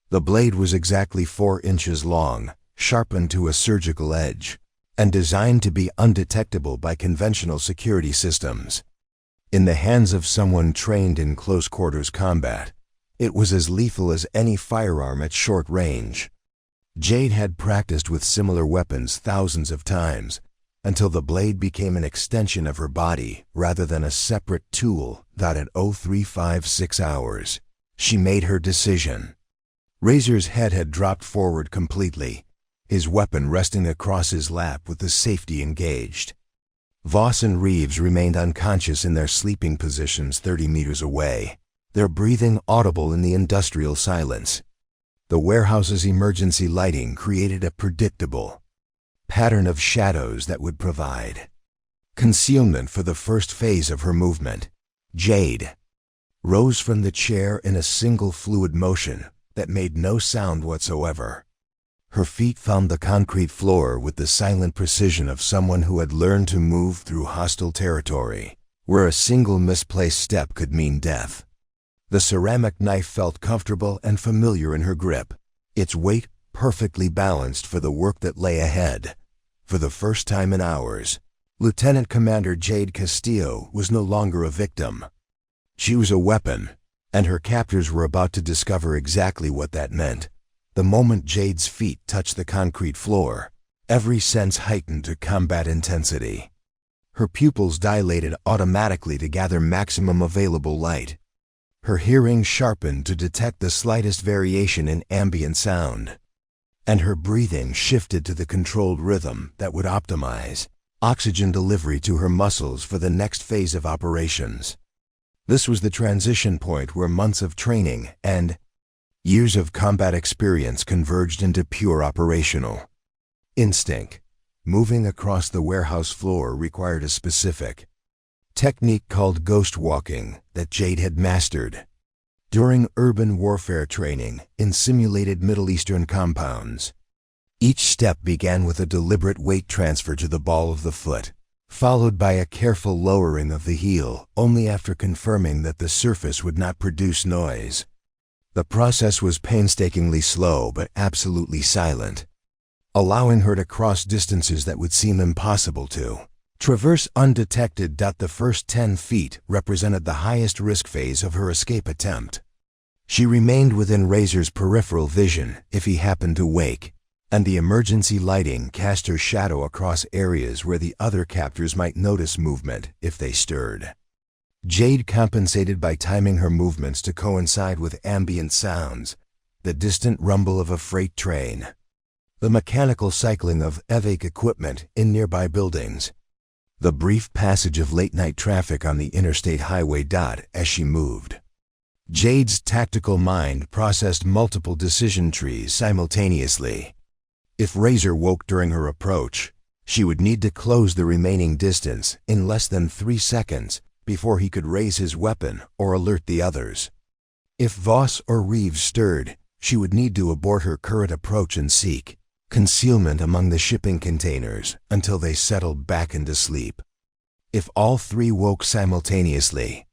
The blade was exactly 4 inches long, sharpened to a surgical edge, and designed to be undetectable by conventional security systems. In the hands of someone trained in close-quarters combat, it was as lethal as any firearm at short range. Jade had practiced with similar weapons thousands of times, until the blade became an extension of her body rather than a separate tool. At 0356 hours, she made her decision. Razor's head had dropped forward completely, his weapon resting across his lap with the safety engaged. Voss and Reeves remained unconscious in their sleeping positions 30 meters away, their breathing audible in the industrial silence. The warehouse's emergency lighting created a predictable pattern of shadows that would provide concealment for the first phase of her movement. Jade rose from the chair in a single fluid motion that made no sound whatsoever. Her feet found the concrete floor with the silent precision of someone who had learned to move through hostile territory, where a single misplaced step could mean death. The ceramic knife felt comfortable and familiar in her grip, its weight perfectly balanced for the work that lay ahead. For the first time in hours, Lieutenant Commander Jade Castillo was no longer a victim. She was a weapon, and her captors were about to discover exactly what that meant. The moment Jade's feet touched the concrete floor, every sense heightened to combat intensity. Her pupils dilated automatically to gather maximum available light. Her hearing sharpened to detect the slightest variation in ambient sound. And her breathing shifted to the controlled rhythm that would optimize oxygen delivery to her muscles for the next phase of operations. This was the transition point where months of training and years of combat experience converged into pure operational instinct. Moving across the warehouse floor required a specific technique called ghost walking that Jade had mastered during urban warfare training in simulated Middle Eastern compounds. Each step began with a deliberate weight transfer to the ball of the foot, followed by a careful lowering of the heel only after confirming that the surface would not produce noise. The process was painstakingly slow but absolutely silent, allowing her to cross distances that would seem impossible to traverse undetected. The first 10 feet represented the highest risk phase of her escape attempt. She remained within Razor's peripheral vision if he happened to wake, and the emergency lighting cast her shadow across areas where the other captors might notice movement if they stirred. Jade compensated by timing her movements to coincide with ambient sounds, the distant rumble of a freight train, the mechanical cycling of evac equipment in nearby buildings, the brief passage of late-night traffic on the interstate highway. As she moved, Jade's tactical mind processed multiple decision trees simultaneously. If Razor woke during her approach, she would need to close the remaining distance in less than 3 seconds before he could raise his weapon or alert the others. If Voss or Reeves stirred, she would need to abort her current approach and seek concealment among the shipping containers until they settled back into sleep. If all three woke simultaneously,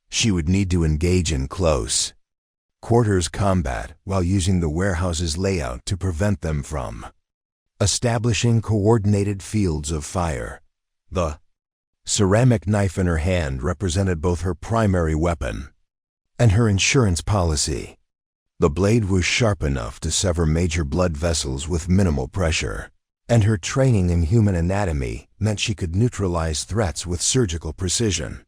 she would need to engage in close quarters combat while using the warehouse's layout to prevent them from establishing coordinated fields of fire. The ceramic knife in her hand represented both her primary weapon and her insurance policy. The blade was sharp enough to sever major blood vessels with minimal pressure, and her training in human anatomy meant she could neutralize threats with surgical precision.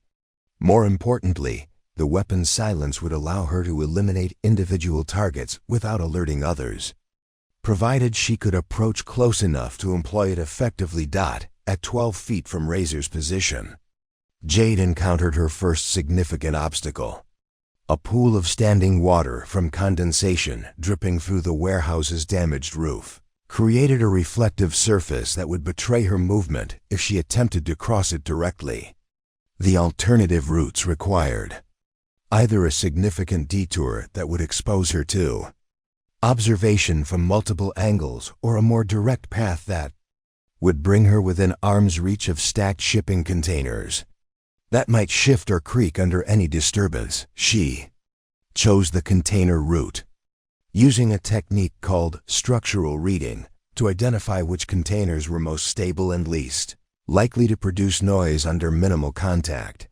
More importantly, the weapon's silence would allow her to eliminate individual targets without alerting others, provided she could approach close enough to employ it effectively. At 12 feet from Razor's position, Jade encountered her first significant obstacle. A pool of standing water from condensation dripping through the warehouse's damaged roof created a reflective surface that would betray her movement if she attempted to cross it directly. The alternative routes required either a significant detour that would expose her to observation from multiple angles or a more direct path that would bring her within arm's reach of stacked shipping containers that might shift or creak under any disturbance. She chose the container route, using a technique called structural reading to identify which containers were most stable and least likely to produce noise under minimal contact.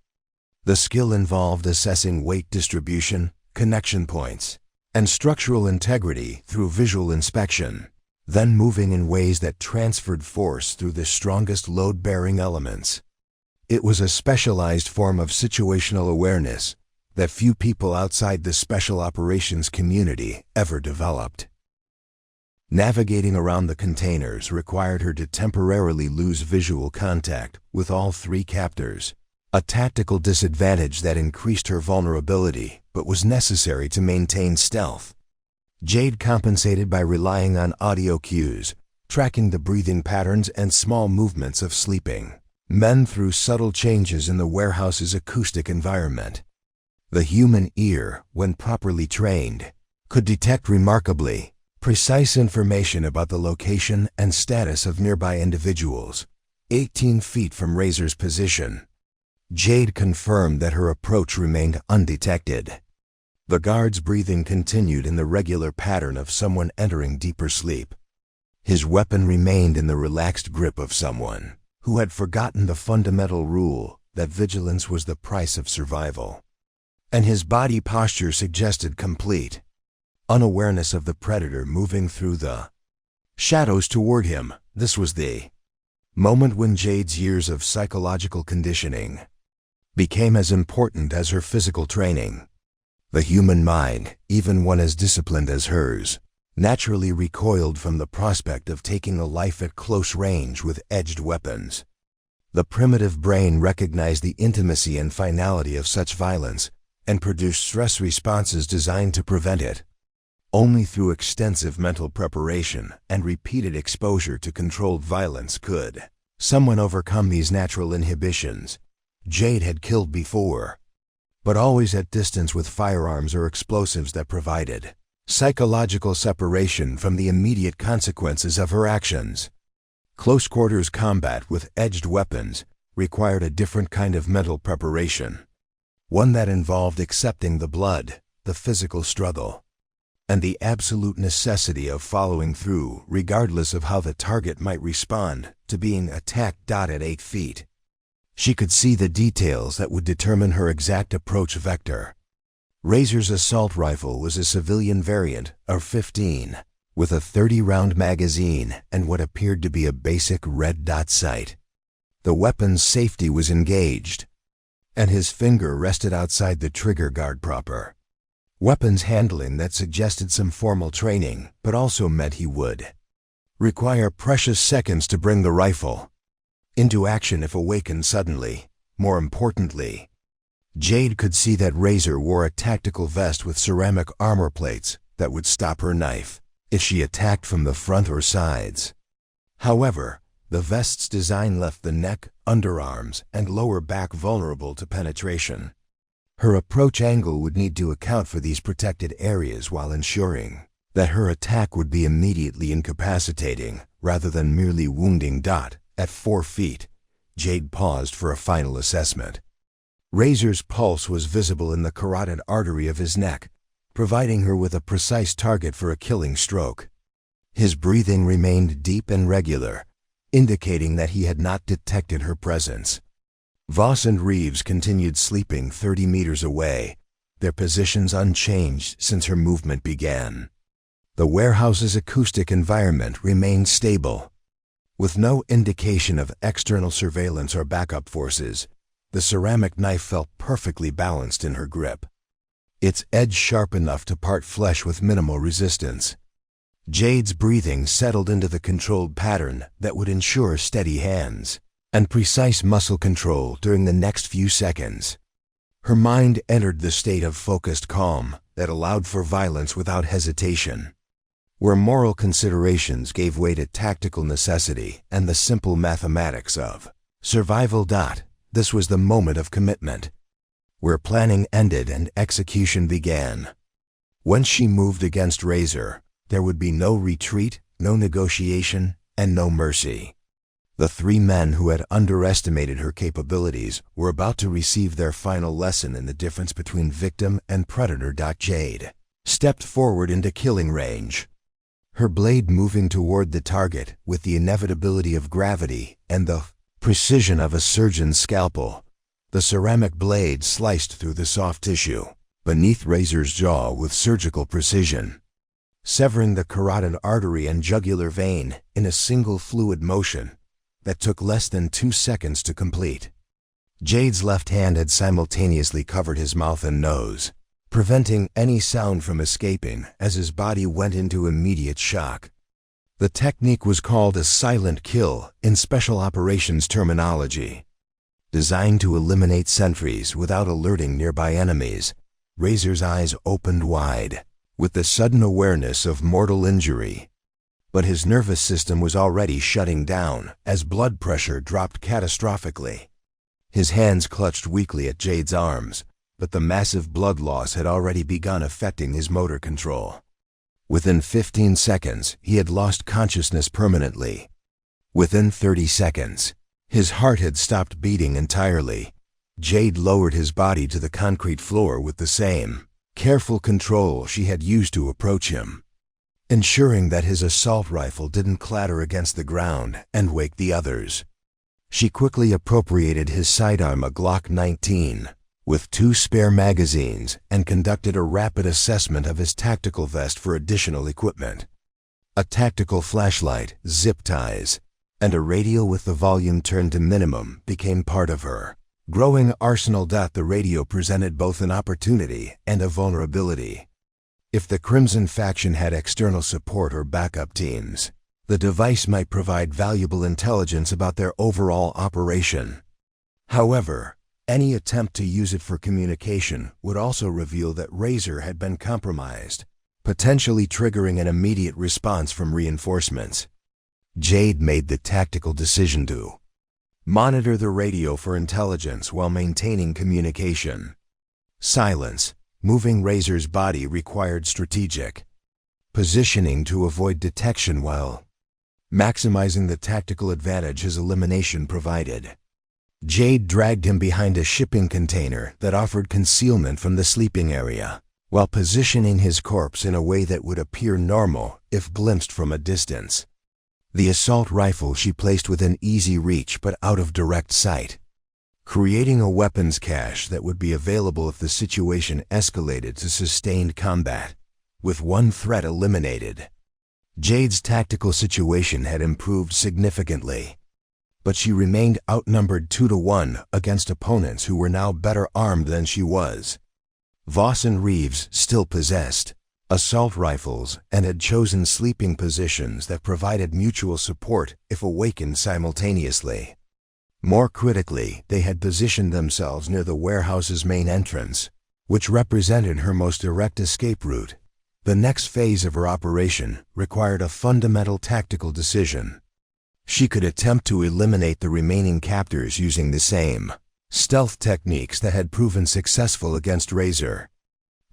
The skill involved assessing weight distribution, connection points, and structural integrity through visual inspection, then moving in ways that transferred force through the strongest load-bearing elements. It was a specialized form of situational awareness that few people outside the special operations community ever developed. Navigating around the containers required her to temporarily lose visual contact with all three captors, a tactical disadvantage that increased her vulnerability but was necessary to maintain stealth. Jade compensated by relying on audio cues, tracking the breathing patterns and small movements of sleeping men through subtle changes in the warehouse's acoustic environment. The human ear, when properly trained, could detect remarkably precise information about the location and status of nearby individuals, 18 feet from Razor's position. Jade confirmed that her approach remained undetected. The guard's breathing continued in the regular pattern of someone entering deeper sleep. His weapon remained in the relaxed grip of someone who had forgotten the fundamental rule that vigilance was the price of survival. And his body posture suggested complete unawareness of the predator moving through the shadows toward him. This was the moment when Jade's years of psychological conditioning became as important as her physical training. The human mind, even one as disciplined as hers, naturally recoiled from the prospect of taking a life at close range with edged weapons. The primitive brain recognized the intimacy and finality of such violence and produced stress responses designed to prevent it. Only through extensive mental preparation and repeated exposure to controlled violence could someone overcome these natural inhibitions. Jade had killed before, but always at distance with firearms or explosives that provided psychological separation from the immediate consequences of her actions. Close quarters combat with edged weapons required a different kind of mental preparation, one that involved accepting the blood, the physical struggle, and the absolute necessity of following through regardless of how the target might respond to being attacked. At 8 feet, she could see the details that would determine her exact approach vector. Razor's assault rifle was a civilian variant of 15, with a 30-round magazine and what appeared to be a basic red dot sight. The weapon's safety was engaged, and his finger rested outside the trigger guard proper. Weapons handling that suggested some formal training, but also meant he would require precious seconds to bring the rifle into action if awakened suddenly. More importantly, Jade could see that Razor wore a tactical vest with ceramic armor plates that would stop her knife if she attacked from the front or sides. However, the vest's design left the neck, underarms, and lower back vulnerable to penetration. Her approach angle would need to account for these protected areas while ensuring that her attack would be immediately incapacitating rather than merely wounding. At 4 feet, Jade paused for a final assessment. Razor's pulse was visible in the carotid artery of his neck, providing her with a precise target for a killing stroke. His breathing remained deep and regular, indicating that he had not detected her presence. Voss and Reeves continued sleeping 30 meters away, their positions unchanged since her movement began. The warehouse's acoustic environment remained stable. With no indication of external surveillance or backup forces, the ceramic knife felt perfectly balanced in her grip, its edge sharp enough to part flesh with minimal resistance. Jade's breathing settled into the controlled pattern that would ensure steady hands and precise muscle control during the next few seconds. Her mind entered the state of focused calm that allowed for violence without hesitation, where moral considerations gave way to tactical necessity and the simple mathematics of survival. This was the moment of commitment, where planning ended and execution began. Once she moved against Razor, there would be no retreat, no negotiation, and no mercy. The 3 men who had underestimated her capabilities were about to receive their final lesson in the difference between victim and predator. Jade stepped forward into killing range, her blade moving toward the target with the inevitability of gravity and the precision of a surgeon's scalpel. The ceramic blade sliced through the soft tissue beneath Razor's jaw with surgical precision, severing the carotid artery and jugular vein in a single fluid motion that took less than 2 seconds to complete. Jade's left hand had simultaneously covered his mouth and nose, preventing any sound from escaping as his body went into immediate shock. The technique was called a silent kill in special operations terminology. Designed to eliminate sentries without alerting nearby enemies, Razor's eyes opened wide with the sudden awareness of mortal injury. But his nervous system was already shutting down as blood pressure dropped catastrophically. His hands clutched weakly at Jade's arms, but the massive blood loss had already begun affecting his motor control. Within 15 seconds, he had lost consciousness permanently. Within 30 seconds, his heart had stopped beating entirely. Jade lowered his body to the concrete floor with the same careful control she had used to approach him, ensuring that his assault rifle didn't clatter against the ground and wake the others. She quickly appropriated his sidearm, a Glock 19, with 2 spare magazines, and conducted a rapid assessment of his tactical vest for additional equipment. A tactical flashlight, zip ties, and a radio with the volume turned to minimum became part of her growing arsenal. The radio presented both an opportunity and a vulnerability. If the Crimson faction had external support or backup teams, the device might provide valuable intelligence about their overall operation. However, any attempt to use it for communication would also reveal that Razor had been compromised, potentially triggering an immediate response from reinforcements. Jade made the tactical decision to monitor the radio for intelligence while maintaining communication. Silence. Moving Razor's body required strategic positioning to avoid detection while maximizing the tactical advantage his elimination provided. Jade dragged him behind a shipping container that offered concealment from the sleeping area, while positioning his corpse in a way that would appear normal if glimpsed from a distance. The assault rifle she placed within easy reach but out of direct sight, creating a weapons cache that would be available if the situation escalated to sustained combat. With one threat eliminated, Jade's tactical situation had improved significantly, but she remained outnumbered 2-1 against opponents who were now better armed than she was. Voss and Reeves still possessed assault rifles and had chosen sleeping positions that provided mutual support if awakened simultaneously. More critically, they had positioned themselves near the warehouse's main entrance, which represented her most direct escape route. The next phase of her operation required a fundamental tactical decision. She could attempt to eliminate the remaining captors using the same stealth techniques that had proven successful against Razor,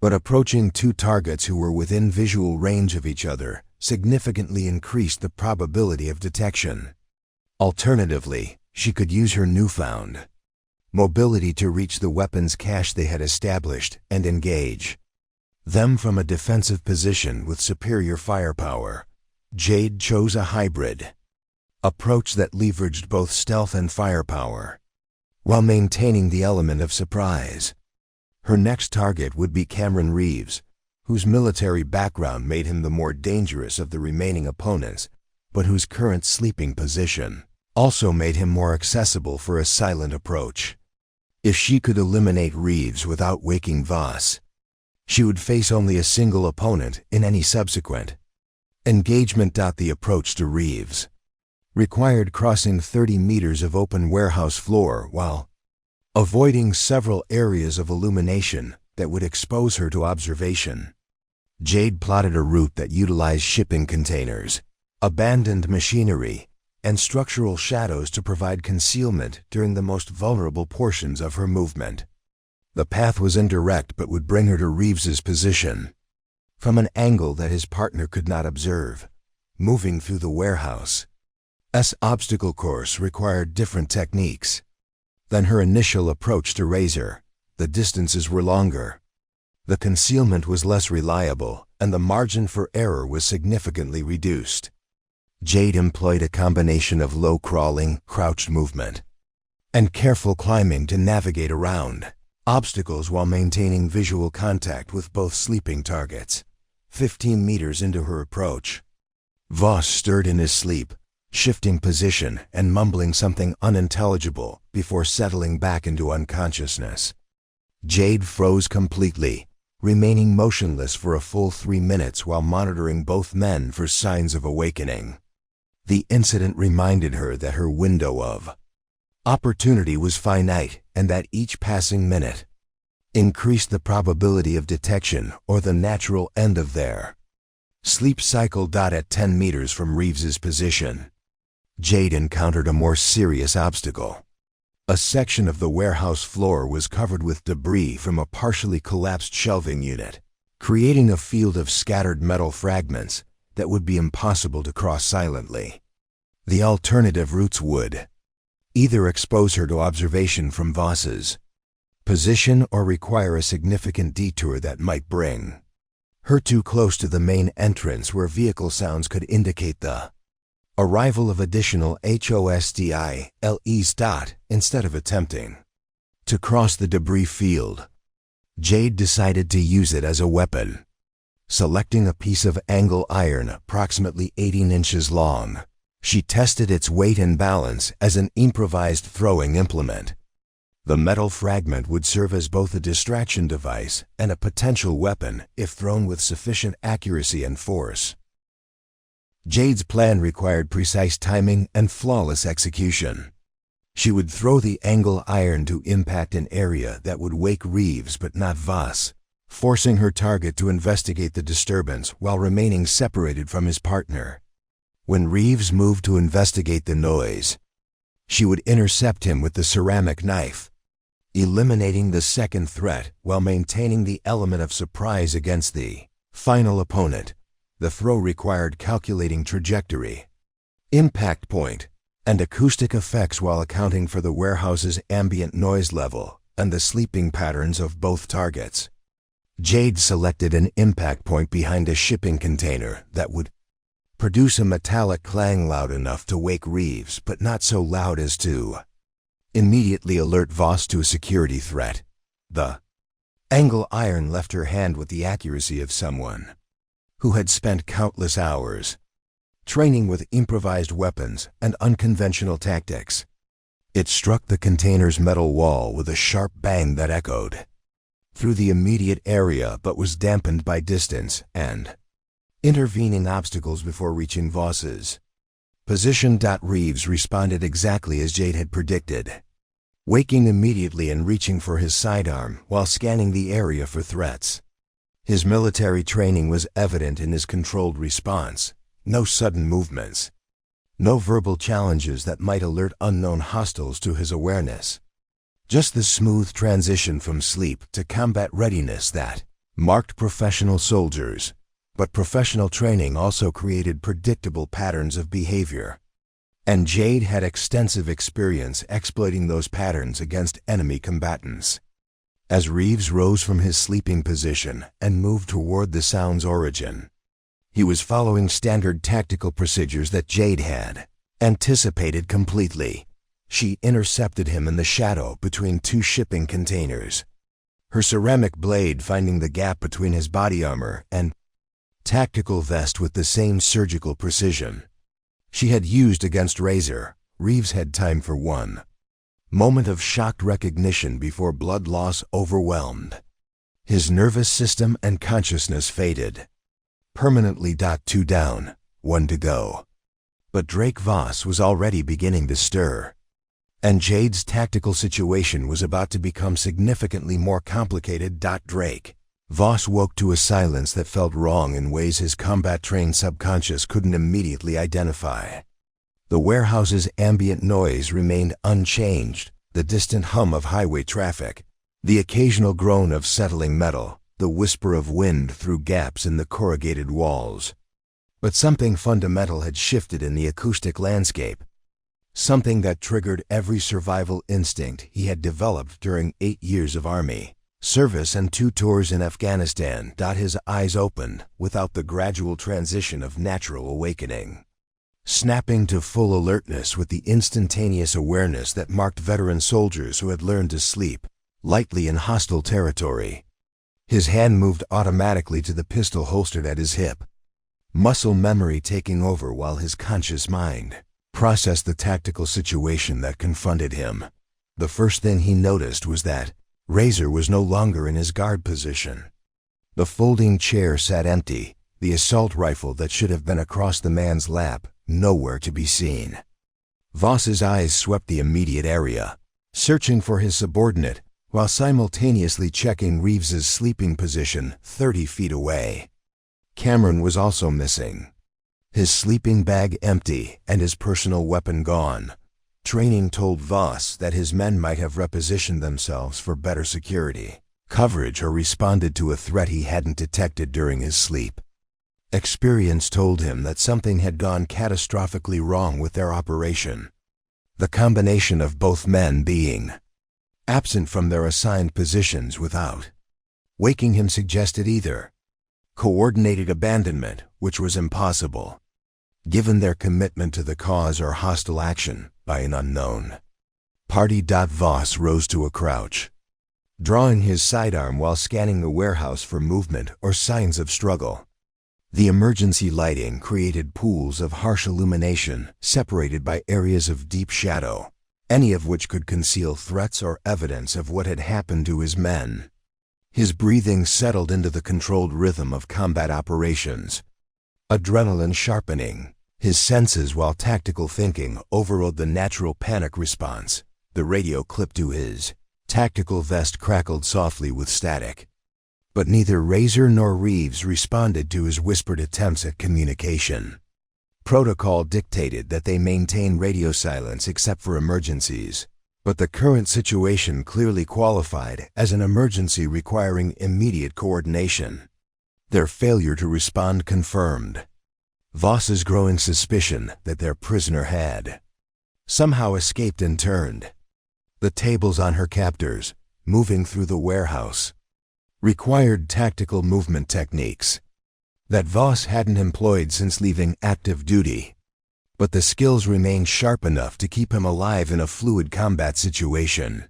but approaching 2 targets who were within visual range of each other significantly increased the probability of detection. Alternatively, she could use her newfound mobility to reach the weapons cache they had established and engage them from a defensive position with superior firepower. Jade chose a hybrid approach that leveraged both stealth and firepower, while maintaining the element of surprise. Her next target would be Cameron Reeves, whose military background made him the more dangerous of the remaining opponents, but whose current sleeping position also made him more accessible for a silent approach. If she could eliminate Reeves without waking Voss, she would face only a single opponent in any subsequent engagement. The approach to Reeves required crossing 30 meters of open warehouse floor while avoiding several areas of illumination that would expose her to observation. Jade plotted a route that utilized shipping containers, abandoned machinery, and structural shadows to provide concealment during the most vulnerable portions of her movement. The path was indirect but would bring her to Reeves's position from an angle that his partner could not observe. Moving through the warehouse's obstacle course required different techniques than her initial approach to Razor. The distances were longer, the concealment was less reliable, and the margin for error was significantly reduced. Jade employed a combination of low crawling, crouched movement, and careful climbing to navigate around obstacles while maintaining visual contact with both sleeping targets. 15 meters into her approach, Voss stirred in his sleep, shifting position and mumbling something unintelligible before settling back into unconsciousness. Jade froze completely, remaining motionless for a full 3 minutes while monitoring both men for signs of awakening. The incident reminded her that her window of opportunity was finite and that each passing minute increased the probability of detection or the natural end of their sleep cycle. At 10 meters from Reeves's position, Jade encountered a more serious obstacle. A section of the warehouse floor was covered with debris from a partially collapsed shelving unit, creating a field of scattered metal fragments that would be impossible to cross silently. The alternative routes would either expose her to observation from Voss's position or require a significant detour that might bring her too close to the main entrance where vehicle sounds could indicate the arrival of additional hostiles. Instead of attempting to cross the debris field, Jade decided to use it as a weapon. Selecting a piece of angle iron approximately 18 inches long, she tested its weight and balance as an improvised throwing implement. The metal fragment would serve as both a distraction device and a potential weapon if thrown with sufficient accuracy and force. Jade's plan required precise timing and flawless execution. She would throw the angle iron to impact an area that would wake Reeves but not Voss, forcing her target to investigate the disturbance while remaining separated from his partner. When Reeves moved to investigate the noise, she would intercept him with the ceramic knife, eliminating the second threat while maintaining the element of surprise against the final opponent. The throw required calculating trajectory, impact point, and acoustic effects while accounting for the warehouse's ambient noise level and the sleeping patterns of both targets. Jade selected an impact point behind a shipping container that would produce a metallic clang loud enough to wake Reeves but not so loud as to immediately alert Voss to a security threat. The angle iron left her hand with the accuracy of someone who had spent countless hours training with improvised weapons and unconventional tactics. It struck the container's metal wall with a sharp bang that echoed through the immediate area but was dampened by distance and intervening obstacles before reaching Voss's position. Reeves responded exactly as Jade had predicted, waking immediately and reaching for his sidearm while scanning the area for threats. His military training was evident in his controlled response. No sudden movements, no verbal challenges that might alert unknown hostiles to his awareness. Just the smooth transition from sleep to combat readiness that marked professional soldiers. But professional training also created predictable patterns of behavior, and Jade had extensive experience exploiting those patterns against enemy combatants. As Reeves rose from his sleeping position and moved toward the sound's origin, he was following standard tactical procedures that Jade had anticipated completely. She intercepted him in the shadow between two shipping containers, her ceramic blade finding the gap between his body armor and tactical vest with the same surgical precision she had used against Razor. Reeves had time for one moment of shocked recognition before blood loss overwhelmed his nervous system and consciousness faded permanently. 2 down, 1 to go. But Drake Voss was already beginning to stir, and Jade's tactical situation was about to become significantly more complicated. Drake Voss woke to a silence that felt wrong in ways his combat-trained subconscious couldn't immediately identify. The warehouse's ambient noise remained unchanged, the distant hum of highway traffic, the occasional groan of settling metal, the whisper of wind through gaps in the corrugated walls. But something fundamental had shifted in the acoustic landscape, something that triggered every survival instinct he had developed during 8 years of Army service and 2 tours in Afghanistan. His eyes opened without the gradual transition of natural awakening, snapping to full alertness with the instantaneous awareness that marked veteran soldiers who had learned to sleep lightly in hostile territory. His hand moved automatically to the pistol holstered at his hip, muscle memory taking over while his conscious mind processed the tactical situation that confronted him. The first thing he noticed was that Razor was no longer in his guard position. The folding chair sat empty, the assault rifle that should have been across the man's lap nowhere to be seen. Voss's eyes swept the immediate area, searching for his subordinate while simultaneously checking Reeves's sleeping position 30 feet away. Cameron was also missing, his sleeping bag empty and his personal weapon gone. Training told Voss that his men might have repositioned themselves for better security. coverage or responded to a threat he hadn't detected during his sleep. Experience told him that something had gone catastrophically wrong with their operation. The combination of both men being absent from their assigned positions without waking him suggested either coordinated abandonment, which was impossible, given their commitment to the cause, or hostile action by an unknown party. Voss rose to a crouch, drawing his sidearm while scanning the warehouse for movement or signs of struggle. The emergency lighting created pools of harsh illumination separated by areas of deep shadow, any of which could conceal threats or evidence of what had happened to his men. His breathing settled into the controlled rhythm of combat operations, adrenaline sharpening his senses while tactical thinking overrode the natural panic response. The radio clipped to his tactical vest crackled softly with static, but neither Razor nor Reeves responded to his whispered attempts at communication. Protocol dictated that they maintain radio silence except for emergencies, but the current situation clearly qualified as an emergency requiring immediate coordination. Their failure to respond confirmed Voss's growing suspicion that their prisoner had somehow escaped and turned the tables on her captors. Moving through the warehouse required tactical movement techniques that Voss hadn't employed since leaving active duty, but the skills remained sharp enough to keep him alive in a fluid combat situation.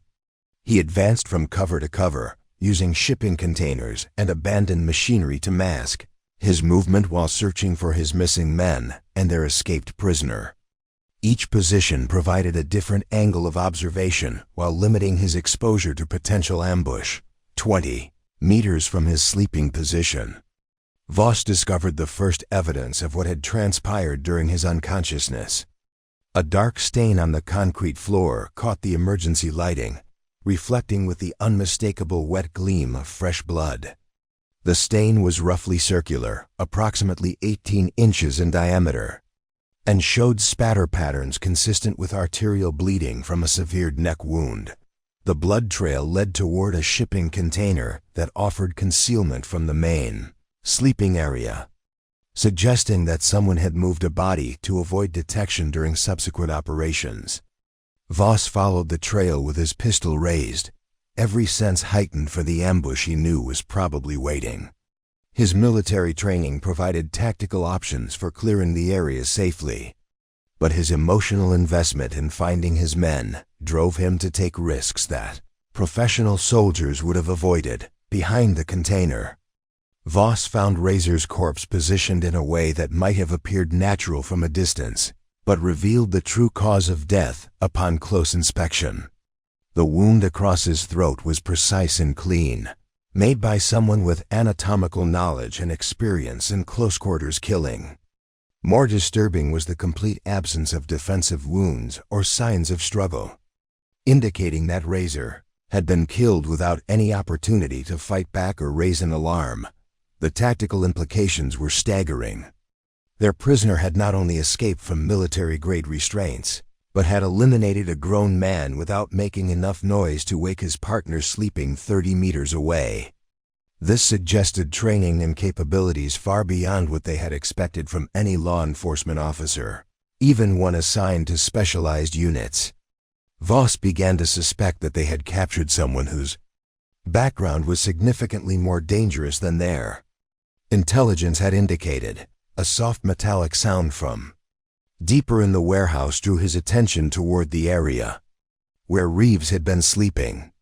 He advanced from cover to cover, using shipping containers and abandoned machinery to mask his movement while searching for his missing men and their escaped prisoner. Each position provided a different angle of observation while limiting his exposure to potential ambush. 20 meters from his sleeping position, Voss discovered the first evidence of what had transpired during his unconsciousness. A dark stain on the concrete floor caught the emergency lighting, reflecting with the unmistakable wet gleam of fresh blood. The stain was roughly circular, approximately 18 inches in diameter, and showed spatter patterns consistent with arterial bleeding from a severed neck wound. The blood trail led toward a shipping container that offered concealment from the main sleeping area, suggesting that someone had moved a body to avoid detection during subsequent operations. Voss followed the trail with his pistol raised, every sense heightened for the ambush he knew was probably waiting. His military training provided tactical options for clearing the area safely, but his emotional investment in finding his men drove him to take risks that professional soldiers would have avoided. Behind the container, Voss found Razor's corpse positioned in a way that might have appeared natural from a distance, but revealed the true cause of death upon close inspection. The wound across his throat was precise and clean, made by someone with anatomical knowledge and experience in close-quarters killing. More disturbing was the complete absence of defensive wounds or signs of struggle, indicating that Razor had been killed without any opportunity to fight back or raise an alarm. The tactical implications were staggering. Their prisoner had not only escaped from military-grade restraints, but had eliminated a grown man without making enough noise to wake his partner sleeping 30 meters away. This suggested training and capabilities far beyond what they had expected from any law enforcement officer, even one assigned to specialized units. Voss began to suspect that they had captured someone whose background was significantly more dangerous than their intelligence had indicated. A soft metallic sound from deeper in the warehouse drew his attention toward the area where Reeves had been sleeping.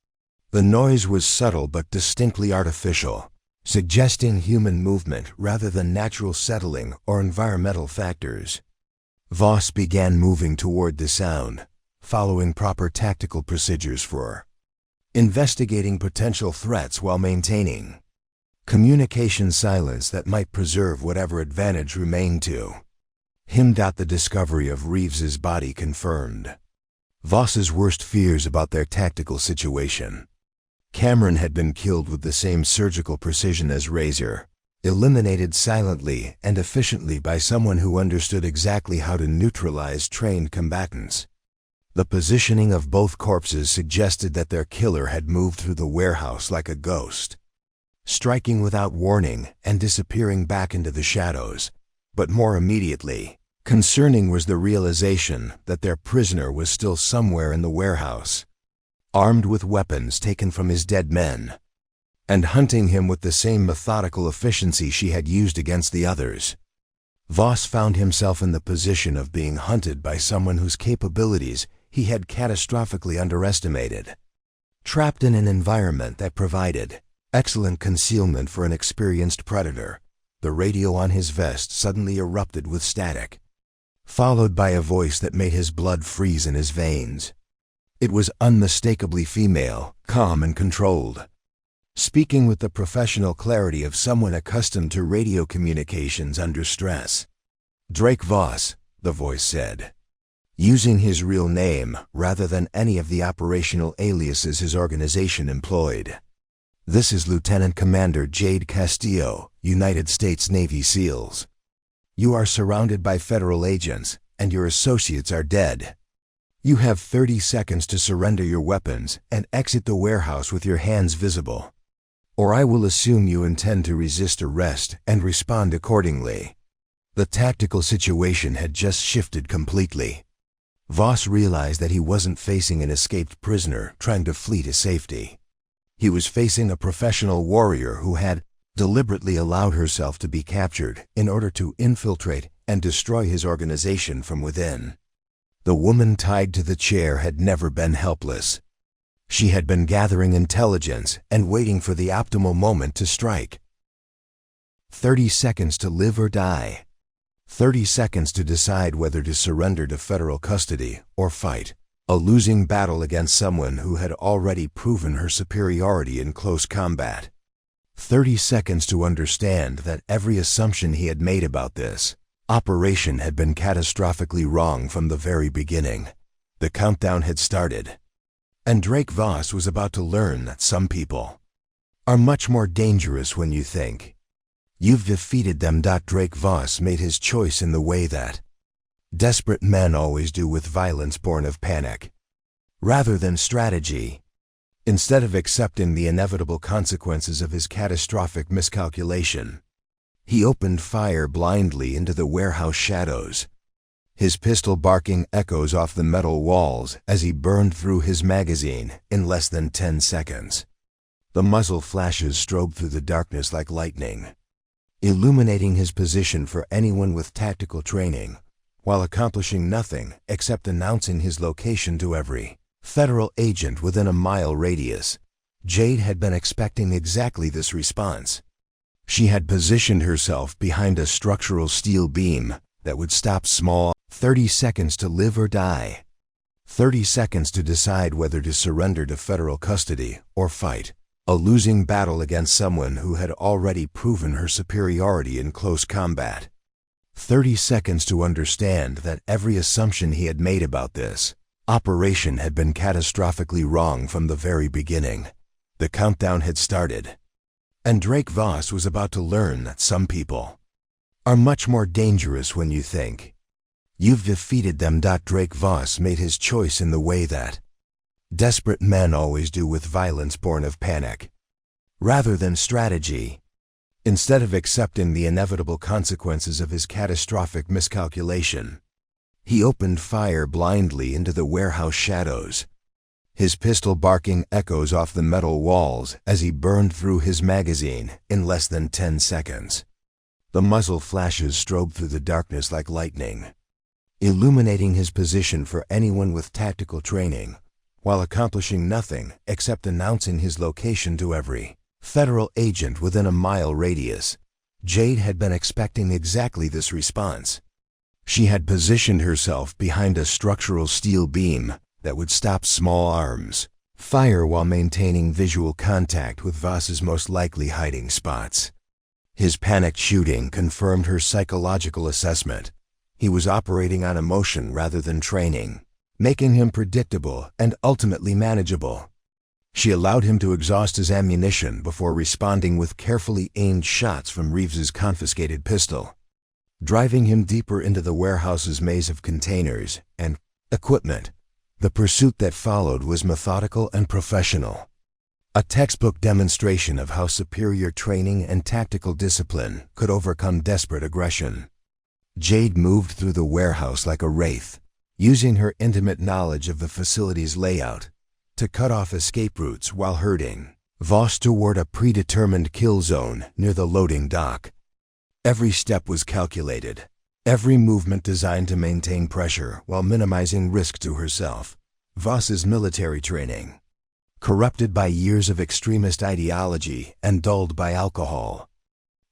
The noise was subtle but distinctly artificial, suggesting human movement rather than natural settling or environmental factors. Voss began moving toward the sound, following proper tactical procedures for investigating potential threats while maintaining communication silence that might preserve whatever advantage remained to him. The discovery of Reeves's body confirmed Voss's worst fears about their tactical situation. Cameron had been killed with the same surgical precision as Razor, eliminated silently and efficiently by someone who understood exactly how to neutralize trained combatants. The positioning of both corpses suggested that their killer had moved through the warehouse like a ghost, striking without warning and disappearing back into the shadows. But more immediately, concerning was the realization that their prisoner was still somewhere in the warehouse, armed with weapons taken from his dead men, and hunting him with the same methodical efficiency she had used against the others. Voss found himself in the position of being hunted by someone whose capabilities he had catastrophically underestimated. Trapped in an environment that provided excellent concealment for an experienced predator, the radio on his vest suddenly erupted with static, followed by a voice that made his blood freeze in his veins. It was unmistakably female, calm and controlled, speaking with the professional clarity of someone accustomed to radio communications under stress. "Drake Voss," the voice said, using his real name rather than any of the operational aliases his organization employed. "This is Lieutenant Commander Jade Castillo, United States Navy SEALs. You are surrounded by federal agents, and your associates are dead. You have 30 seconds to surrender your weapons and exit the warehouse with your hands visible, or I will assume you intend to resist arrest and respond accordingly." The tactical situation had just shifted completely. Voss realized that he wasn't facing an escaped prisoner trying to flee to safety. He was facing a professional warrior who had deliberately allowed herself to be captured in order to infiltrate and destroy his organization from within. The woman tied to the chair had never been helpless. She had been gathering intelligence and waiting for the optimal moment to strike. 30 seconds to live or die. 30 seconds to decide whether to surrender to federal custody or fight a losing battle against someone who had already proven her superiority in close combat. 30 seconds to understand that every assumption he had made about this operation had been catastrophically wrong from the very beginning. The countdown had started, and Drake Voss was about to learn that some people are much more dangerous when you think you've defeated them. Drake Voss made his choice in the way that desperate men always do, with violence born of panic rather than strategy. Instead of accepting the inevitable consequences of his catastrophic miscalculation, he opened fire blindly into the warehouse shadows, his pistol barking echoes off the metal walls as he burned through his magazine in less than 10 seconds. The muzzle flashes strobed through the darkness like lightning, illuminating his position for anyone with tactical training, while accomplishing nothing except announcing his location to every federal agent within a mile radius. Jade had been expecting exactly this response. She had positioned herself behind a structural steel beam that would stop small. 30 seconds to live or die. 30 seconds to decide whether to surrender to federal custody or fight a losing battle against someone who had already proven her superiority in close combat. 30 seconds to understand that every assumption he had made about this operation had been catastrophically wrong from the very beginning. The countdown had started, and Drake Voss was about to learn that some people are much more dangerous when you think you've defeated them. Drake Voss made his choice in the way that desperate men always do, with violence born of panic rather than strategy. Instead of accepting the inevitable consequences of his catastrophic miscalculation, he opened fire blindly into the warehouse shadows, his pistol barking echoes off the metal walls as he burned through his magazine in less than 10 seconds. The muzzle flashes strobed through the darkness like lightning, illuminating his position for anyone with tactical training, while accomplishing nothing except announcing his location to every federal agent within a mile radius. Jade had been expecting exactly this response. She had positioned herself behind a structural steel beam that would stop small arms fire while maintaining visual contact with Voss's most likely hiding spots. His panicked shooting confirmed her psychological assessment. He was operating on emotion rather than training, making him predictable and ultimately manageable. She allowed him to exhaust his ammunition before responding with carefully aimed shots from Reeves's confiscated pistol, driving him deeper into the warehouse's maze of containers and equipment. The pursuit that followed was methodical and professional. A textbook demonstration of how superior training and tactical discipline could overcome desperate aggression. Jade moved through the warehouse like a wraith, using her intimate knowledge of the facility's layout to cut off escape routes while herding wasps toward a predetermined kill zone near the loading dock. Every step was calculated, every movement designed to maintain pressure while minimizing risk to herself. Voss's military training, corrupted by years of extremist ideology and dulled by alcohol,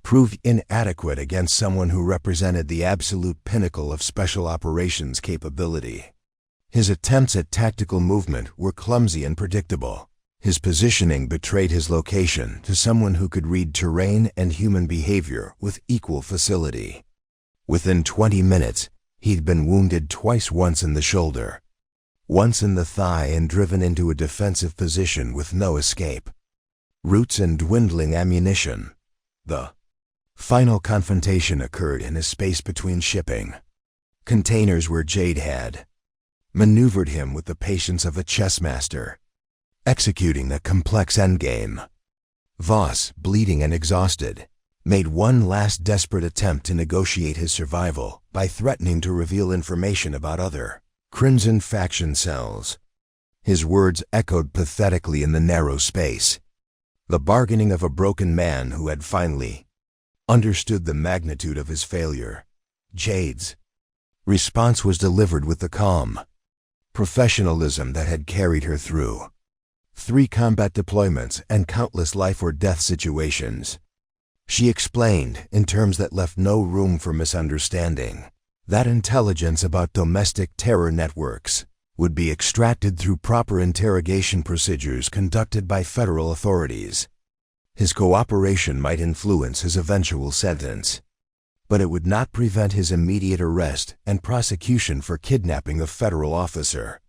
proved inadequate against someone who represented the absolute pinnacle of special operations capability. His attempts at tactical movement were clumsy and predictable. His positioning betrayed his location to someone who could read terrain and human behavior with equal facility. Within 20 minutes, he'd been wounded twice, once in the shoulder, once in the thigh, and driven into a defensive position with no escape. Routes and dwindling ammunition. The final confrontation occurred in a space between shipping containers where Jade had maneuvered him with the patience of a chess master, executing a complex endgame. Voss, bleeding and exhausted, made one last desperate attempt to negotiate his survival by threatening to reveal information about other Crimson faction cells. His words echoed pathetically in the narrow space, the bargaining of a broken man who had finally understood the magnitude of his failure. Jade's response was delivered with the calm professionalism that had carried her through 3 combat deployments and countless life or death situations. She explained, in terms that left no room for misunderstanding, that intelligence about domestic terror networks would be extracted through proper interrogation procedures conducted by federal authorities. His cooperation might influence his eventual sentence, but it would not prevent his immediate arrest and prosecution for kidnapping a federal officer.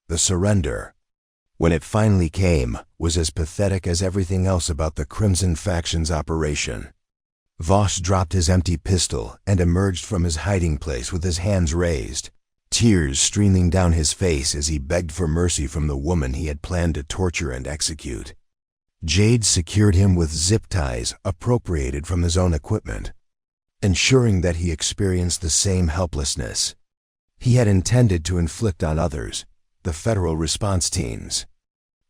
The surrender, when it finally came, was as pathetic as everything else about the Crimson faction's operation. Voss dropped his empty pistol and emerged from his hiding place with his hands raised, tears streaming down his face as he begged for mercy from the woman he had planned to torture and execute. Jade secured him with zip ties appropriated from his own equipment, ensuring that he experienced the same helplessness he had intended to inflict on others. The federal response teams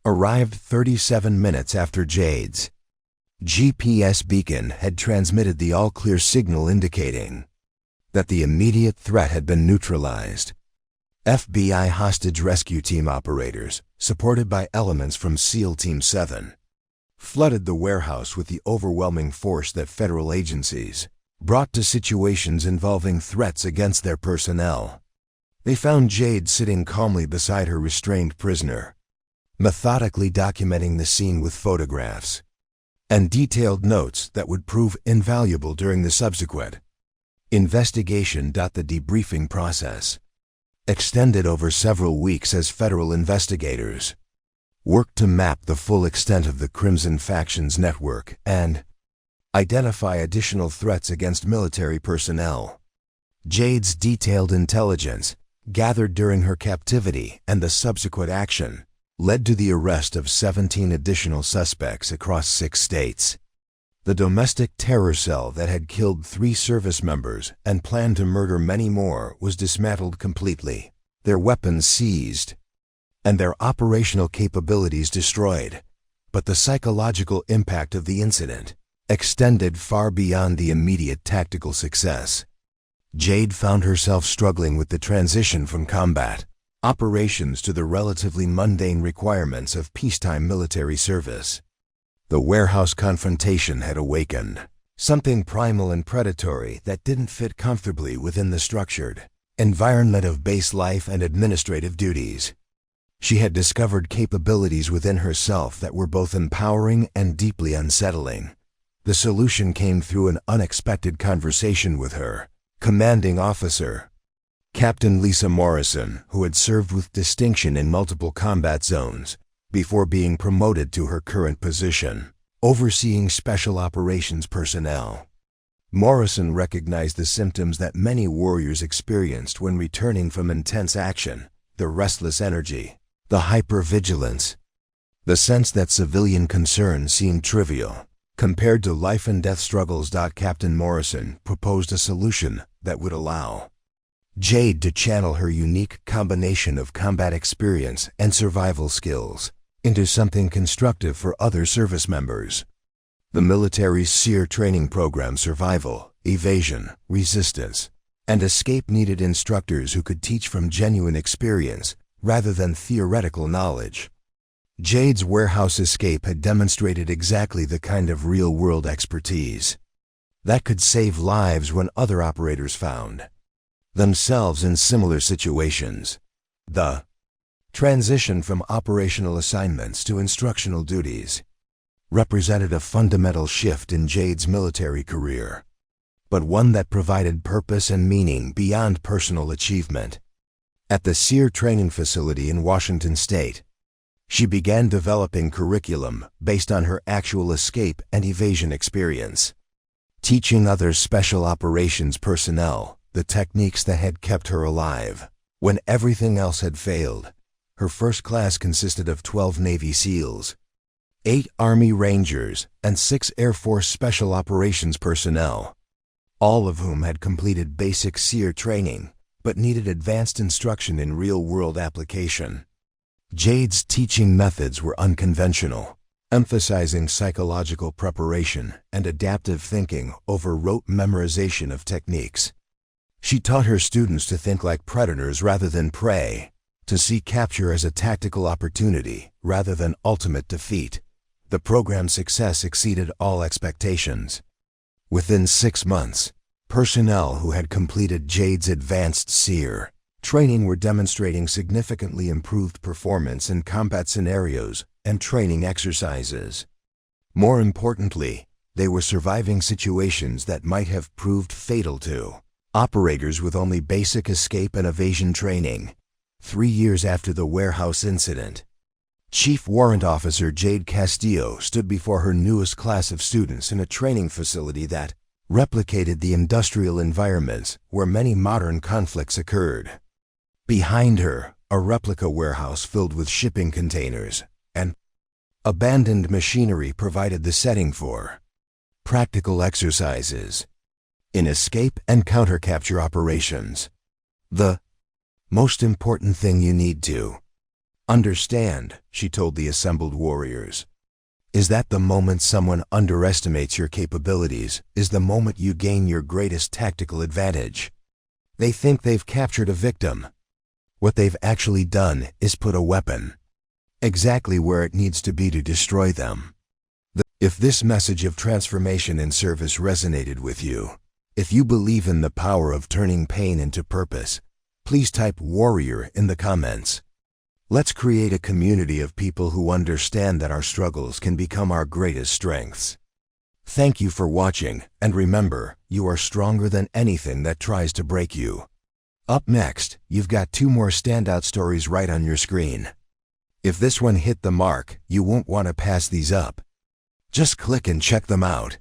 arrived 37 minutes after Jade's GPS beacon had transmitted the all-clear signal indicating that the immediate threat had been neutralized. FBI hostage rescue team operators, supported by elements from SEAL Team 7, flooded the warehouse with the overwhelming force that federal agencies brought to situations involving threats against their personnel. They found Jade sitting calmly beside her restrained prisoner, methodically documenting the scene with photographs and detailed notes that would prove invaluable during the subsequent investigation. The debriefing process extended over several weeks as federal investigators worked to map the full extent of the Crimson faction's network and identify additional threats against military personnel. Jade's detailed intelligence, gathered during her captivity and the subsequent action, led to the arrest of 17 additional suspects across 6 states. The domestic terror cell that had killed 3 service members and planned to murder many more was dismantled completely, their weapons seized, and their operational capabilities destroyed. But the psychological impact of the incident extended far beyond the immediate tactical success. Jade found herself struggling with the transition from combat operations to the relatively mundane requirements of peacetime military service. The warehouse confrontation had awakened something primal and predatory that didn't fit comfortably within the structured environment of base life and administrative duties. She had discovered capabilities within herself that were both empowering and deeply unsettling. The solution came through an unexpected conversation with her commanding officer, Captain Lisa Morrison, who had served with distinction in multiple combat zones before being promoted to her current position, overseeing special operations personnel. Morrison recognized the symptoms that many warriors experienced when returning from intense action: the restless energy, the hypervigilance, the sense that civilian concerns seemed trivial compared to life-and-death struggles. Captain Morrison proposed a solution that would allow Jade to channel her unique combination of combat experience and survival skills into something constructive for other service members. The military's SEER training program survival, evasion, resistance, and escape needed instructors who could teach from genuine experience rather than theoretical knowledge. Jade's warehouse escape had demonstrated exactly the kind of real-world expertise that could save lives when other operators found themselves in similar situations. The transition from operational assignments to instructional duties represented a fundamental shift in Jade's military career, but one that provided purpose and meaning beyond personal achievement. At the SEER training facility in Washington State, she began developing curriculum based on her actual escape and evasion experience, teaching other special operations personnel the techniques that had kept her alive when everything else had failed. Her first class consisted of 12 Navy SEALs, 8 Army Rangers, and 6 Air Force Special Operations personnel, all of whom had completed basic SEER training but needed advanced instruction in real-world application. Jade's teaching methods were unconventional, emphasizing psychological preparation and adaptive thinking over rote memorization of techniques. She taught her students to think like predators rather than prey, to see capture as a tactical opportunity rather than ultimate defeat. The program's success exceeded all expectations. Within 6 months, personnel who had completed Jade's advanced SEER training were demonstrating significantly improved performance in combat scenarios and training exercises. More importantly, they were surviving situations that might have proved fatal to operators with only basic escape and evasion training. 3 years after the warehouse incident, Chief Warrant Officer Jade Castillo stood before her newest class of students in a training facility that replicated the industrial environments where many modern conflicts occurred. Behind her, a replica warehouse filled with shipping containers and abandoned machinery provided the setting for practical exercises in escape and counter-capture operations. The most important thing you need to understand, she told the assembled warriors, is that the moment someone underestimates your capabilities is the moment you gain your greatest tactical advantage. They think they've captured a victim. What they've actually done is put a weapon exactly where it needs to be to destroy them. If this message of transformation in service resonated with you, if you believe in the power of turning pain into purpose, please type warrior in the comments. Let's create a community of people who understand that our struggles can become our greatest strengths. Thank you for watching, and remember, you are stronger than anything that tries to break you. Up next, you've got 2 more standout stories right on your screen. If this one hit the mark, you won't want to pass these up. Just click and check them out.